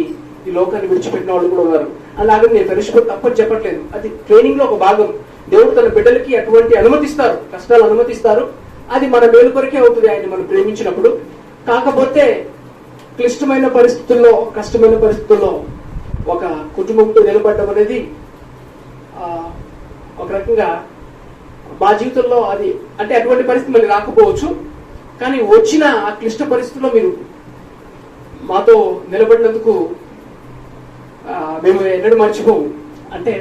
ఈ లోకాన్ని విడిచిపెట్టిన వాళ్ళు కూడా ఉన్నారు. అలాగే నేను ఫెలోషిప్ తప్పని చెప్పట్లేదు, అది ట్రైనింగ్ లో ఒక భాగం. దేవుడు తన బిడ్డలకి అటువంటి అనుమతిస్తారు, కష్టాలు అనుమతిస్తారు. అది మన మేలు కొరకే అవుతుంది ఆయన మనం ప్రేమించినప్పుడు. కాకపోతే క్లిష్టమైన పరిస్థితుల్లో, కష్టమైన పరిస్థితుల్లో ఒక కుటుంబంతో నిలబడడం అనేది ఒక రకంగా మా జీవితంలో అది అంటే అటువంటి పరిస్థితి మళ్ళీ రాకపోవచ్చు. కానీ వచ్చిన ఆ క్లిష్ట పరిస్థితుల్లో మీరు మాతో నిలబడినందుకు మేము ఎన్నడూ మర్చిపోము. అంటే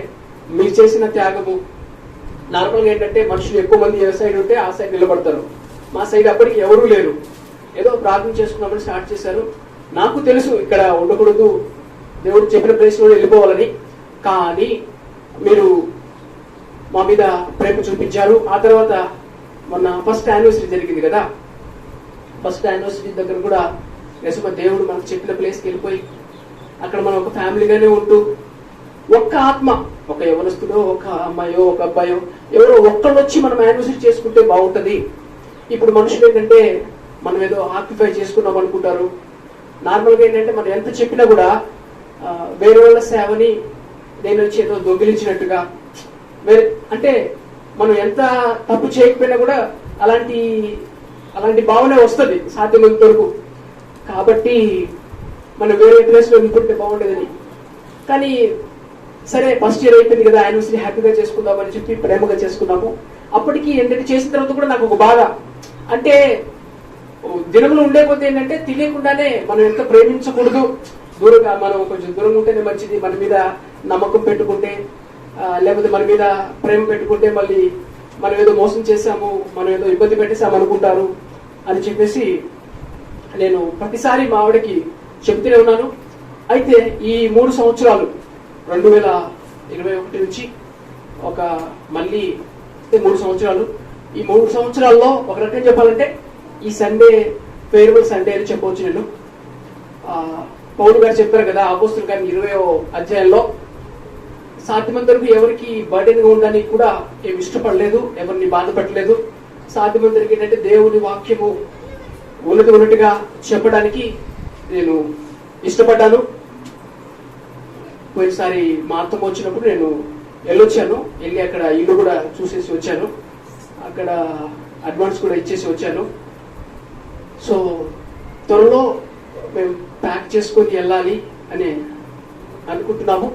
మీరు చేసిన త్యాగము. నార్మల్గా ఏంటంటే మనుషులు ఎక్కువ మంది ఏ సైడ్ ఉంటే ఆ సైడ్ నిలబడతారు. మా సైడ్ అప్పటికి ఎవరూ లేరు. ఏదో ప్రార్థన చేసుకున్నామని స్టార్ట్ చేశారు. నాకు తెలుసు ఇక్కడ ఉండకూడదు, దేవుడు చెప్పిన ప్లేస్లో వెళ్ళిపోవాలని. కానీ మీరు మా మీద ప్రేమ చూపించారు. ఆ తర్వాత మొన్న ఫస్ట్ యానివర్సరీ జరిగింది కదా, ఫస్ట్ యానివర్సరీ దగ్గర కూడా నిజంగా దేవుడు మనకు చెప్పిన ప్లేస్కి వెళ్ళిపోయి అక్కడ మనం ఒక ఫ్యామిలీగానే ఉంటూ ఒక్క ఆత్మ, ఒక యవనస్తుడో, ఒక అమ్మాయో, ఒక అబ్బాయో ఎవరో ఒక్కళ్ళు వచ్చి మనం యానివర్సరీ చేసుకుంటే బాగుంటుంది. ఇప్పుడు మనుషులు ఏంటంటే మనం ఏదో ఆక్యుపై చేసుకున్నాం అనుకుంటారు. నార్మల్గా ఏంటంటే మనం ఎంత చెప్పినా కూడా వేరే వాళ్ళ సేవని నేను వచ్చి ఏదో దొంగిలించినట్టుగా వేరే, అంటే మనం ఎంత తప్పు చేయకపోయినా కూడా అలాంటి భావన వస్తుంది సాధ్యమైనంత వరకు. కాబట్టి మనం వేరే ప్లేస్లో వెళ్ళిపోతే బాగుండేదని. కానీ సరే ఫస్ట్ ఇయర్ అయిపోయింది కదా, యానివర్సరీ హ్యాపీగా చేసుకుందామని చెప్పి ప్రేమగా చేసుకున్నాము. అప్పటికి ఏంటంటే చేసిన తర్వాత కూడా నాకు ఒక బాధ, అంటే దినములు ఉండే కొద్ది ఏంటంటే తెలియకుండానే మనం ఎంత ప్రేమించకూడదు, దూరంగా మనం కొంచెం దూరంగా ఉంటేనే మంచిది. మన మీద నమ్మకం పెట్టుకుంటే లేకపోతే మన మీద ప్రేమ పెట్టుకుంటే మళ్ళీ మనం ఏదో మోసం చేశాము, మనం ఏదో ఇబ్బంది పెట్టేసాము అనుకుంటారు అని చెప్పేసి నేను ప్రతిసారి మా ఆవిడకి చెప్తూనే ఉన్నాను. అయితే ఈ 3 సంవత్సరాలు 2021 నుంచి ఒక మళ్ళీ 3 సంవత్సరాలు, ఈ 3 సంవత్సరాల్లో ఒక రకంగా చెప్పాలంటే ఈ సండే ఫేర్వెల్ సండే అని చెప్పవచ్చు. నేను పౌలు గారు చెప్పారు కదా అపోస్తలుల కార్యం 20వ అధ్యాయంలో, సాధ్యమంత వరకు ఎవరికి బర్డెన్ గా ఉండడానికి కూడా ఏమి ఇష్టపడలేదు, ఎవరిని బాధపడలేదు. సాధ్యమంత వరకు ఏంటంటే దేవుని వాక్యము ఉన్నట్టుగా చెప్పడానికి నేను ఇష్టపడ్డాను. పోయినసారి మా అత్తమ్మ వచ్చినప్పుడు నేను వెళ్ళి అక్కడ ఇల్లు కూడా చూసేసి వచ్చాను, అక్కడ అడ్వాన్స్ కూడా ఇచ్చేసి వచ్చాను. సో త్వరలో మేము ప్యాక్ చేసుకొని వెళ్ళాలి అని అనుకుంటున్నాము.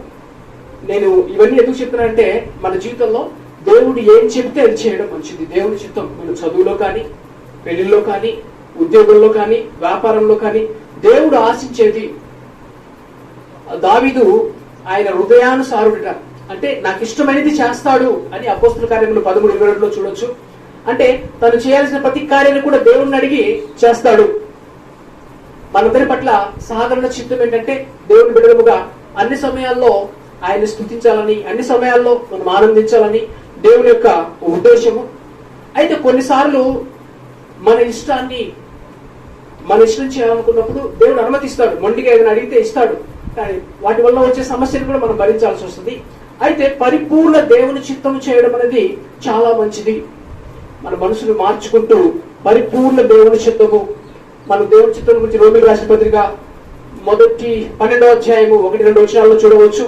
నేను ఇవన్నీ ఎందుకు చెప్తున్నానంటే మన జీవితంలో దేవుడు ఏం చెప్తే అది చేయడం మంచిది. దేవుని చిత్తం మన చదువులో కానీ, పెళ్లిలో కానీ, ఉద్యోగంలో కానీ, వ్యాపారంలో కానీ దేవుడు ఆశించేది. దావీదు ఆయన హృదయానుసారుడిట, అంటే నాకు ఇష్టమైనది చేస్తాడు అని అపోస్తలుల కార్యములు 13:22లో చూడొచ్చు. అంటే తను చేయాల్సిన ప్రతి కార్యాన్ని కూడా దేవుణ్ణి అడిగి చేస్తాడు. మనందరి పట్ల సాధారణ చిత్తం ఏంటంటే దేవుని బిడ్డలుగా అన్ని సమయాల్లో ఆయన స్తుతించాలని, అన్ని సమయాల్లో మనం ఆనందించాలని దేవుని యొక్క ఉద్దేశము. అయితే కొన్నిసార్లు మన ఇష్టం చేయాలనుకున్నప్పుడు దేవుడు అనుమతిస్తాడు, మొండిగా ఏదైనా అడిగితే ఇస్తాడు. కానీ వాటి వల్ల వచ్చే సమస్యలు కూడా మనం భరించాల్సి వస్తుంది. అయితే పరిపూర్ణ దేవుని చిత్తము చేయడం అనేది చాలా మంచిది. మన మనసును మార్చుకుంటూ పరిపూర్ణ దేవుని చిత్తము, మన దేవుని చిత్తం గురించి రోమిలకు రాసిన పత్రిక మొదటి 12వ అధ్యాయము 1-2 వచనాల్లో చూడవచ్చు.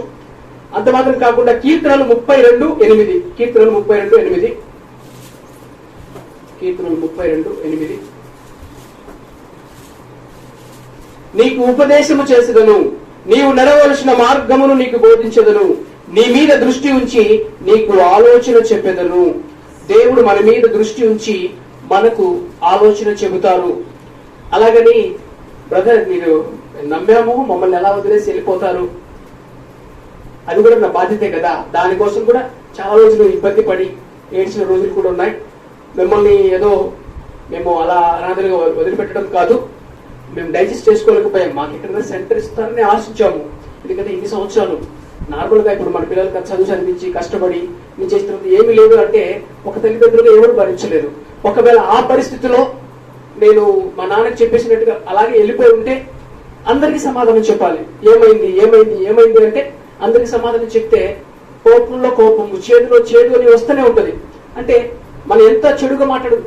అంత మాత్రం కాకుండా కీర్తనలు 32:8, కీర్తనలు 32:8 నీకు ఉపదేశము చేసేదను, నీవు నడవలసిన మార్గమును నీకు బోధించెదను, నీ మీద దృష్టి ఉంచి నీకు ఆలోచన చెప్పెదను. దేవుడు మన మీద దృష్టి ఉంచి మనకు ఆలోచన చెబుతారు. అలాగని బ్రదర్ మీరు నమ్మాము, మమ్మల్ని ఎలా వదిలేసి వెళ్ళిపోతారు, అది కూడా నా బాధ్యతే కదా. దానికోసం కూడా చాలా రోజులు ఇబ్బంది పడి ఏడ్చిన రోజులు కూడా ఉన్నాయి. మిమ్మల్ని ఏదో మేము అలా అనాథలుగా వదిలిపెట్టడం కాదు, మేము డైజెస్ట్ చేసుకోలేకపోయాం. మాకు ఎక్కడైనా సెంటర్ ఇస్తారని ఆశించాము. ఎందుకంటే ఇన్ని సంవత్సరాలు నార్మల్గా ఇప్పుడు మన పిల్లలకి చదువు చదివించి కష్టపడి నేను చేస్తున్నది ఏమీ లేదు అంటే ఒక తల్లిదండ్రులుగా ఎవరు భరించలేరు. ఒకవేళ ఆ పరిస్థితిలో నేను మా నాన్నకి చెప్పేసినట్టుగా అలాగే వెళ్ళిపోయి ఉంటే అందరికీ సమాధానం చెప్పాలి. ఏమైంది అంటే అందరికి సమాధానం చెప్తే కోపంలో కోపము, చేదులో చేదు అని వస్తూనే ఉంటుంది. అంటే మనం ఎంత చెడుగా మాట్లాడు,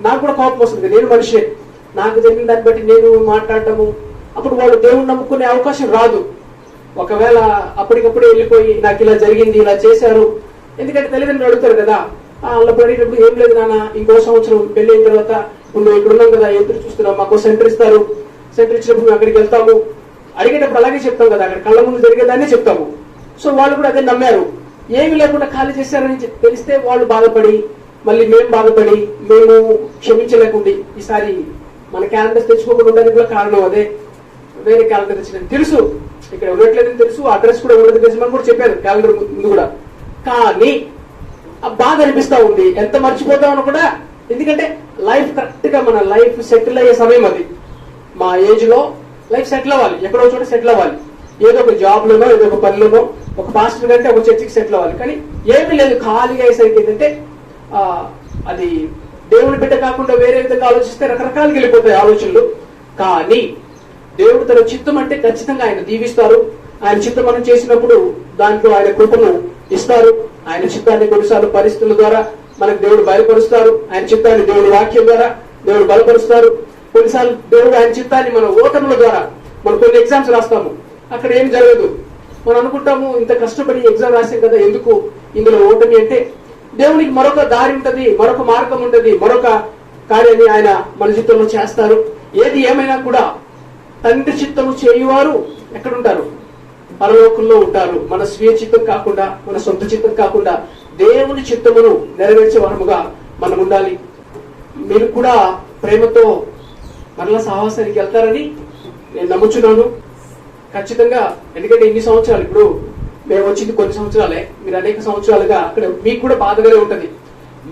నాకు కూడా కోపం వస్తుంది, నేను మనిషే, నాకు జరిగిన దాన్ని బట్టి నేను మాట్లాడటము, అప్పుడు వాళ్ళు దేవుణ్ణి నమ్ముకునే అవకాశం రాదు. ఒకవేళ అప్పటికప్పుడే వెళ్ళిపోయి నాకు ఇలా జరిగింది, ఇలా చేశారు, ఎందుకంటే తల్లిదండ్రులు అడుగుతారు కదా, అలా పడేటప్పుడు ఏం లేదు నాన్న, ఇంకో సంవత్సరం పెళ్లి అయిన తర్వాత నువ్వు ఇక్కడ ఉన్నాం కదా, ఎదురు చూస్తున్నావు, మాకు సెంటర్ ఇస్తారు, సెంటర్ ఇచ్చినప్పుడు మేము అక్కడికి వెళ్తాము, అడిగేటప్పుడు అలాగే చెప్తాం కదా, అక్కడ కళ్ళ ముందు జరిగేదాన్ని చెప్తాము. సో వాళ్ళు కూడా అదే నమ్మారు. ఏమి లేకుండా ఖాళీ చేశారని తెలిస్తే వాళ్ళు బాధపడి, మళ్ళీ మేము బాధపడి, మేము క్షమించలేకుండా ఈసారి మన క్యాలెండర్స్ తెచ్చుకోకుండా ఉండడానికి కూడా కారణం అదే. వేరే క్యాలెండర్ తెచ్చిన తెలుసు, ఇక్కడ ఉండట్లేదని తెలుసు, అడ్రస్ కూడా ఉండదు తెలుసు, మనం కూడా చెప్పారు క్యాలెండర్ ముందు కూడా. కానీ ఆ బాధ అనిపిస్తా ఉంది, ఎంత మర్చిపోతామని కూడా. ఎందుకంటే లైఫ్ కరెక్ట్ గా మన లైఫ్ సెటిల్ అయ్యే సమయం అది. మా ఏజ్ లో లైఫ్ సెటిల్ అవ్వాలి, ఎక్కడో చోట సెటిల్ అవ్వాలి, ఏదో ఒక జాబ్ లోనో ఏదో ఒక పనిలోనో, ఒక పాస్టర్ కంటే ఒక చర్చికి సెటిల్ అవ్వాలి. కానీ ఏమీ లేదు, ఖాళీగా అయ్యేసరికి ఏంటంటే అది దేవుని బిడ్డ కాకుండా వేరే విధంగా ఆలోచిస్తే రకరకాలుగా వెళ్ళిపోతాయి ఆలోచనలు. కానీ దేవుడు తన చిత్తం అంటే ఖచ్చితంగా ఆయన దీవిస్తారు. ఆయన చిత్తం మనం చేసినప్పుడు దాంట్లో ఆయన కృపను ఇస్తారు. ఆయన చిత్తాన్ని కొన్నిసార్లు పరిస్థితుల ద్వారా మనకు దేవుడు బయలుపరుస్తారు. ఆయన చిత్తాన్ని దేవుడి వాక్యం ద్వారా దేవుడు బలపరుస్తారు. కొన్నిసార్లు దేవుడు ఆయన చిత్తాన్ని మన ఓటముల ద్వారా, మనం కొన్ని ఎగ్జామ్స్ రాస్తాము, అక్కడ ఏం జరగదు, మనం అనుకుంటాము ఇంత కష్టపడి ఎగ్జామ్ రాసాం కదా, ఎందుకు ఇందులో ఓటమి అంటే దేవునికి మరొక దారి ఉంటది, మరొక మార్గం ఉంటది, మరొక కార్యాన్ని ఆయన మన చిత్తంలో చేస్తారు. ఏది ఏమైనా కూడా తండ్రి చిత్తము చేయువారు ఎక్కడుంటారు? పరలోకంలో ఉంటారు. మన స్వీయ చిత్తం కాకుండా, మన సొంత చిత్తం కాకుండా దేవుని చిత్తమును నెరవేర్చే వారముగా మనం ఉండాలి. మీరు కూడా ప్రేమతో మరలా సహవాసానికి వెళ్తారని నేను నమ్ముచున్నాను ఖచ్చితంగా. ఎందుకంటే ఇన్ని సంవత్సరాలు, ఇప్పుడు మేము వచ్చింది కొన్ని సంవత్సరాలే, మీరు అనేక సంవత్సరాలుగా అక్కడ మీకు కూడా బాధగానే ఉంటది.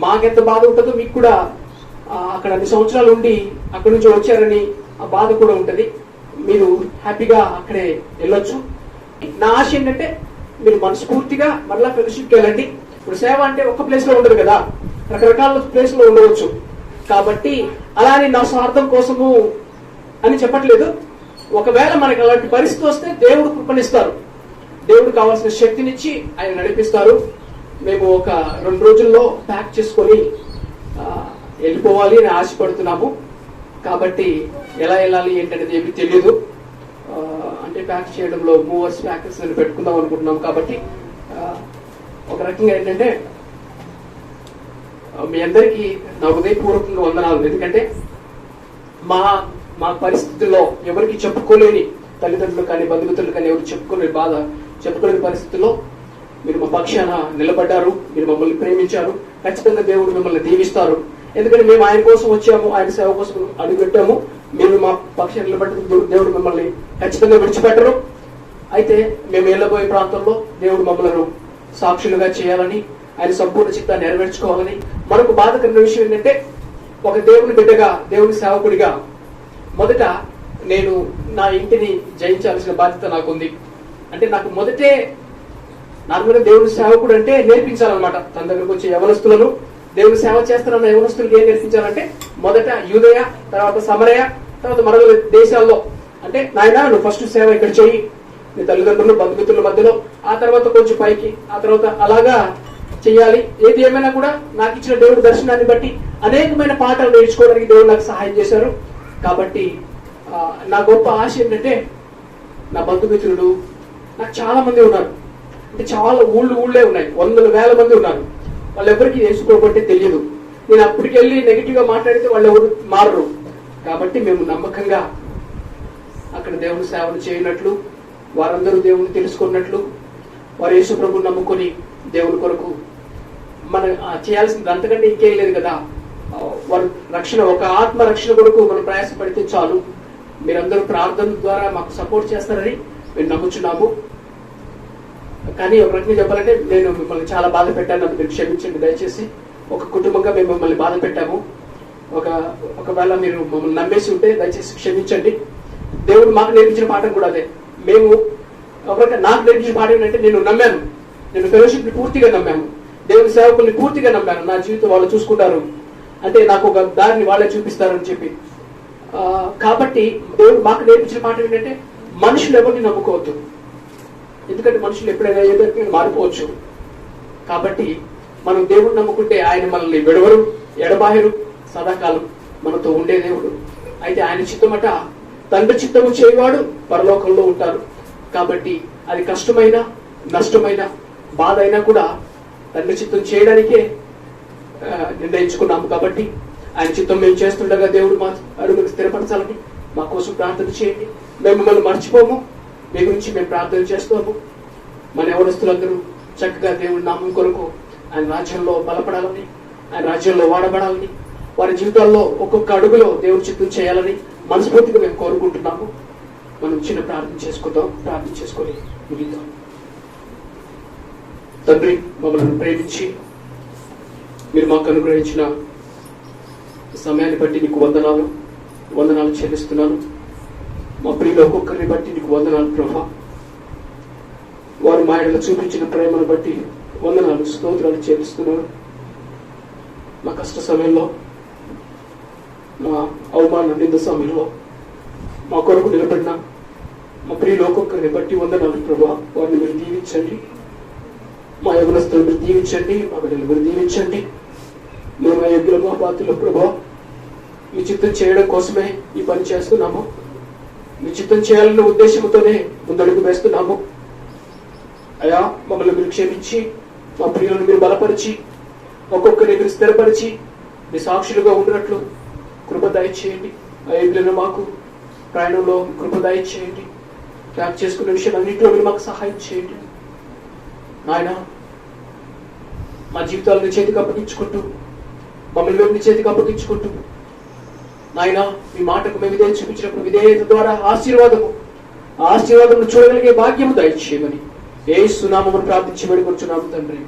మాకెంత బాధ ఉంటుందో మీకు కూడా అక్కడ అన్ని సంవత్సరాలు ఉండి అక్కడి నుంచి వచ్చారని ఆ బాధ కూడా ఉంటది. మీరు హ్యాపీగా అక్కడే వెళ్ళొచ్చు. నా ఆశ ఏంటంటే మీరు మనస్ఫూర్తిగా మరలా ఫెలోషిప్కి వెళ్ళండి. ఇప్పుడు సేవ అంటే ఒక్క ప్లేస్ లో ఉండదు కదా, రకరకాల ప్లేస్ లో ఉండవచ్చు. కాబట్టి అలానే నా స్వార్థం కోసము అని చెప్పట్లేదు. ఒకవేళ మనకి అలాంటి పరిస్థితి వస్తే దేవుడు కృపణిస్తారు, దేవుడు కావాల్సిన శక్తినిచ్చి ఆయన నడిపిస్తారు. మేము ఒక 2 రోజుల్లో ప్యాక్ చేసుకొని వెళ్ళిపోవాలి అని ఆశపడుతున్నాము. కాబట్టి ఎలా వెళ్ళాలి ఏంటనేది ఏమీ తెలియదు. అంటే ప్యాక్ చేయడంలో మూవర్స్ ప్యాకర్స్ అని పెట్టుకుందాం అనుకుంటున్నాం. కాబట్టి ఒక రకంగా ఏంటంటే మీ అందరికీ నా హృదయపూర్వకంగా వందనాలు. ఎందుకంటే మా పరిస్థితుల్లో ఎవరికి చెప్పుకోలేని, తల్లిదండ్రులు కానీ బంధుమిత్రులు కానీ ఎవరు చెప్పుకోలేని బాధ, చెప్పుకోలేని పరిస్థితుల్లో మీరు మా పక్షాన నిలబడ్డారు, మీరు మమ్మల్ని ప్రేమించారు. ఖచ్చితంగా దేవుడు మిమ్మల్ని దీవిస్తారు. ఎందుకంటే మేము ఆయన కోసం వచ్చాము, ఆయన సేవ కోసం అడుగుపెట్టాము. మీరు మా పక్షాన నిలబడ్డ దేవుడు మిమ్మల్ని ఖచ్చితంగా విడిచిపెట్టరు. అయితే మేము వెళ్ళబోయే ప్రాంతంలో దేవుడు మమ్మల్ని సాక్షులుగా చేయాలని, ఆయన సంపూర్ణ చిత్తాన్ని నెరవేర్చుకోవాలని. మరొక బాధకరమైన విషయం ఏంటంటే, ఒక దేవుని బిడ్డగా, దేవుని సేవకుడిగా మొదట నేను నా ఇంటిని జయించాల్సిన బాధ్యత నాకుంది. అంటే నాకు మొదటే నార్మల్గా దేవుని సేవకుడు అంటే నేర్పించాలన్నమాట. తన దగ్గరకు వచ్చే యవనస్తులను, దేవుని సేవ చేస్తున్న యవనస్తులకు ఏం నేర్పించాలంటే, మొదట యూదయ, తర్వాత సమరయ, తర్వాత మరొక దేశాల్లో, అంటే నాయన నువ్వు ఫస్ట్ సేవ ఇక్కడ చెయ్యి, నీ తల్లిదండ్రులు బంధుమిత్రుల మధ్యలో, ఆ తర్వాత కొంచెం పైకి, ఆ తర్వాత అలాగా చెయ్యాలి. ఏది ఏమైనా కూడా నాకు ఇచ్చిన దేవుడి దర్శనాన్ని బట్టి అనేకమైన పాఠాలు నేర్చుకోవడానికి దేవుడు నాకు సహాయం చేశారు. కాబట్టి నా గొప్ప ఆశ ఏంటంటే, నా బంధుమిత్రులు నాకు చాలా మంది ఉన్నారు. అంటే చాలా ఊళ్ళే ఉన్నాయి, 100,000 మంది ఉన్నారు. వాళ్ళు ఎవరికి నేర్చుకోబట్టే తెలియదు. నేను అప్పటికి వెళ్ళి నెగిటివ్ గా మాట్లాడితే వాళ్ళు ఎవరు మారరు. కాబట్టి మేము నమ్మకంగా అక్కడ దేవుని సేవలు చేయనట్లు, వారందరూ దేవుని తెలుసుకున్నట్లు, వారు యేసు ప్రభువుని నమ్ముకొని దేవుని కొరకు మనం చేయాల్సింది అంతకంటే ఇంకేం లేదు కదా. వారు రక్షణ, ఒక ఆత్మ రక్షణ కొరకు మనం ప్రయాసపడితే చాలు. మీరందరూ ప్రార్థన ద్వారా మాకు సపోర్ట్ చేస్తారని మేము నమ్ముచున్నాము. కానీ ఒక రకంగా చెప్పాలంటే నేను మిమ్మల్ని చాలా బాధ పెట్టాను, నన్ను మీరు క్షమించండి దయచేసి. ఒక కుటుంబంగా మేము మిమ్మల్ని బాధ పెట్టాము. ఒకవేళ మీరు మమ్మల్ని నమ్మేసి ఉంటే దయచేసి క్షమించండి. దేవుడు మాకు నేర్పించిన పాఠం కూడా అదే. మేము నాకు నేర్పించిన పాఠం ఏంటంటే, నేను నమ్మాను, నేను ఫెలోషిప్ ని పూర్తిగా నమ్మాను, దేవుని సేవకుల్ని పూర్తిగా నమ్మాను. నా జీవితం వాళ్ళు చూసుకుంటారు, అంటే నాకు ఒక దారిని వాళ్ళే చూపిస్తారని చెప్పి. కాబట్టి దేవుడు మాకు నేర్పించిన పాఠం ఏంటంటే, మనుషులు ఎవరిని నమ్ముకోవద్దు. ఎందుకంటే మనుషులు ఎప్పుడైనా ఏదైనా మారిపోవచ్చు. కాబట్టి మనం దేవుడిని నమ్ముకుంటే ఆయన మనల్ని విడవరు, ఎడబాయరు, సదాకాలం మనతో ఉండే దేవుడు. అయితే ఆయన చిత్తమట తండ్రి చిత్తము చేయవాడు పరలోకంలో ఉంటారు. కాబట్టి అది కష్టమైన, నష్టమైన, బాధ అయినా కూడా తండ్రి చిత్తం చేయడానికే నిర్ణయించుకున్నాము. కాబట్టి ఆయన చిత్తం మేము చేస్తుండగా దేవుడు మా అడుగులు స్థిరపరచాలని మా కోసం ప్రార్థన చేయండి. మేము మిమ్మల్ని మర్చిపోము, మీ గురించి మేము ప్రార్థన చేస్తాము. మన యవనస్తులందరూ చక్కగా దేవుడి నామం కొరకు ఆయన రాజ్యంలో బలపడాలని, ఆయన రాజ్యంలో వాడబడాలని, వారి జీవితాల్లో ఒక్కొక్క అడుగులో దేవుడి చిత్తం చేయాలని మనస్ఫూర్తిగా మేము కోరుకుంటున్నాము. మనం చిన్న ప్రార్థన చేసుకుందాం. ప్రార్థన చేసుకొని ముగిద్దాం. తండ్రి, మమ్మల్ని ప్రేమించి మీరు మాకు అనుగ్రహించిన సమయాన్ని బట్టి నీకు వందనాలు చెల్లిస్తున్నాను. మా ప్రియులు ఒక్కొక్కరిని బట్టి నీకు వందనాలు ప్రభా. వారు మా ఎడల చూపించిన ప్రేమను బట్టి వందనాలు, స్తోత్రాలు చెల్లిస్తున్నాను. మా కష్ట సమయంలో, మా అవమాన నింద సమయంలో మా కొరకు నిలబడిన మా ప్రియులు ఒక్కొక్కరిని బట్టి వందనాలు ప్రభా. వారిని మీరు దీవించండి. మా యవనస్తులు మీరు దీవించండి. మా బిడ్డలు మీరు దీవించండి. మేము యోగ్యుల మా బాధ్యులు ప్రభా. మీ చిత్తం చేయడం కోసమే ఈ పని చేస్తున్నాము. మీ చిత్తం చేయాలన్న ఉద్దేశంతోనే ముందడుగు వేస్తున్నాము. అయ్యా, మమ్మల్ని మీరు క్షమించి మా ప్రియులను మీరు బలపరిచి ఒక్కొక్కరిని మీరు స్థిరపరిచి మీ సాక్షులుగా ఉన్నట్లు కృప దయచేయండి. అయోగ్యులను మాకు ప్రయాణంలో కృప దయచేయండి. ట్రాక్ చేసుకునే విషయాలన్నింటిలో మీరు మాకు సహాయం చేయండి. నాయన, మా జీవితాలను చేతికి అప్పగించుకుంటూ, మమ్మల్ని మేము నీ చేతికి అప్పగించుకుంటూ, నాయన మీ మాటకు మేము విధేయత చూపించినప్పుడు విధేయత ద్వారా ఆశీర్వాదము చూడగలిగే భాగ్యము దయచేయమని యేసు నామమున ప్రార్థించి వేడుకొంచున్నాము తండ్రి.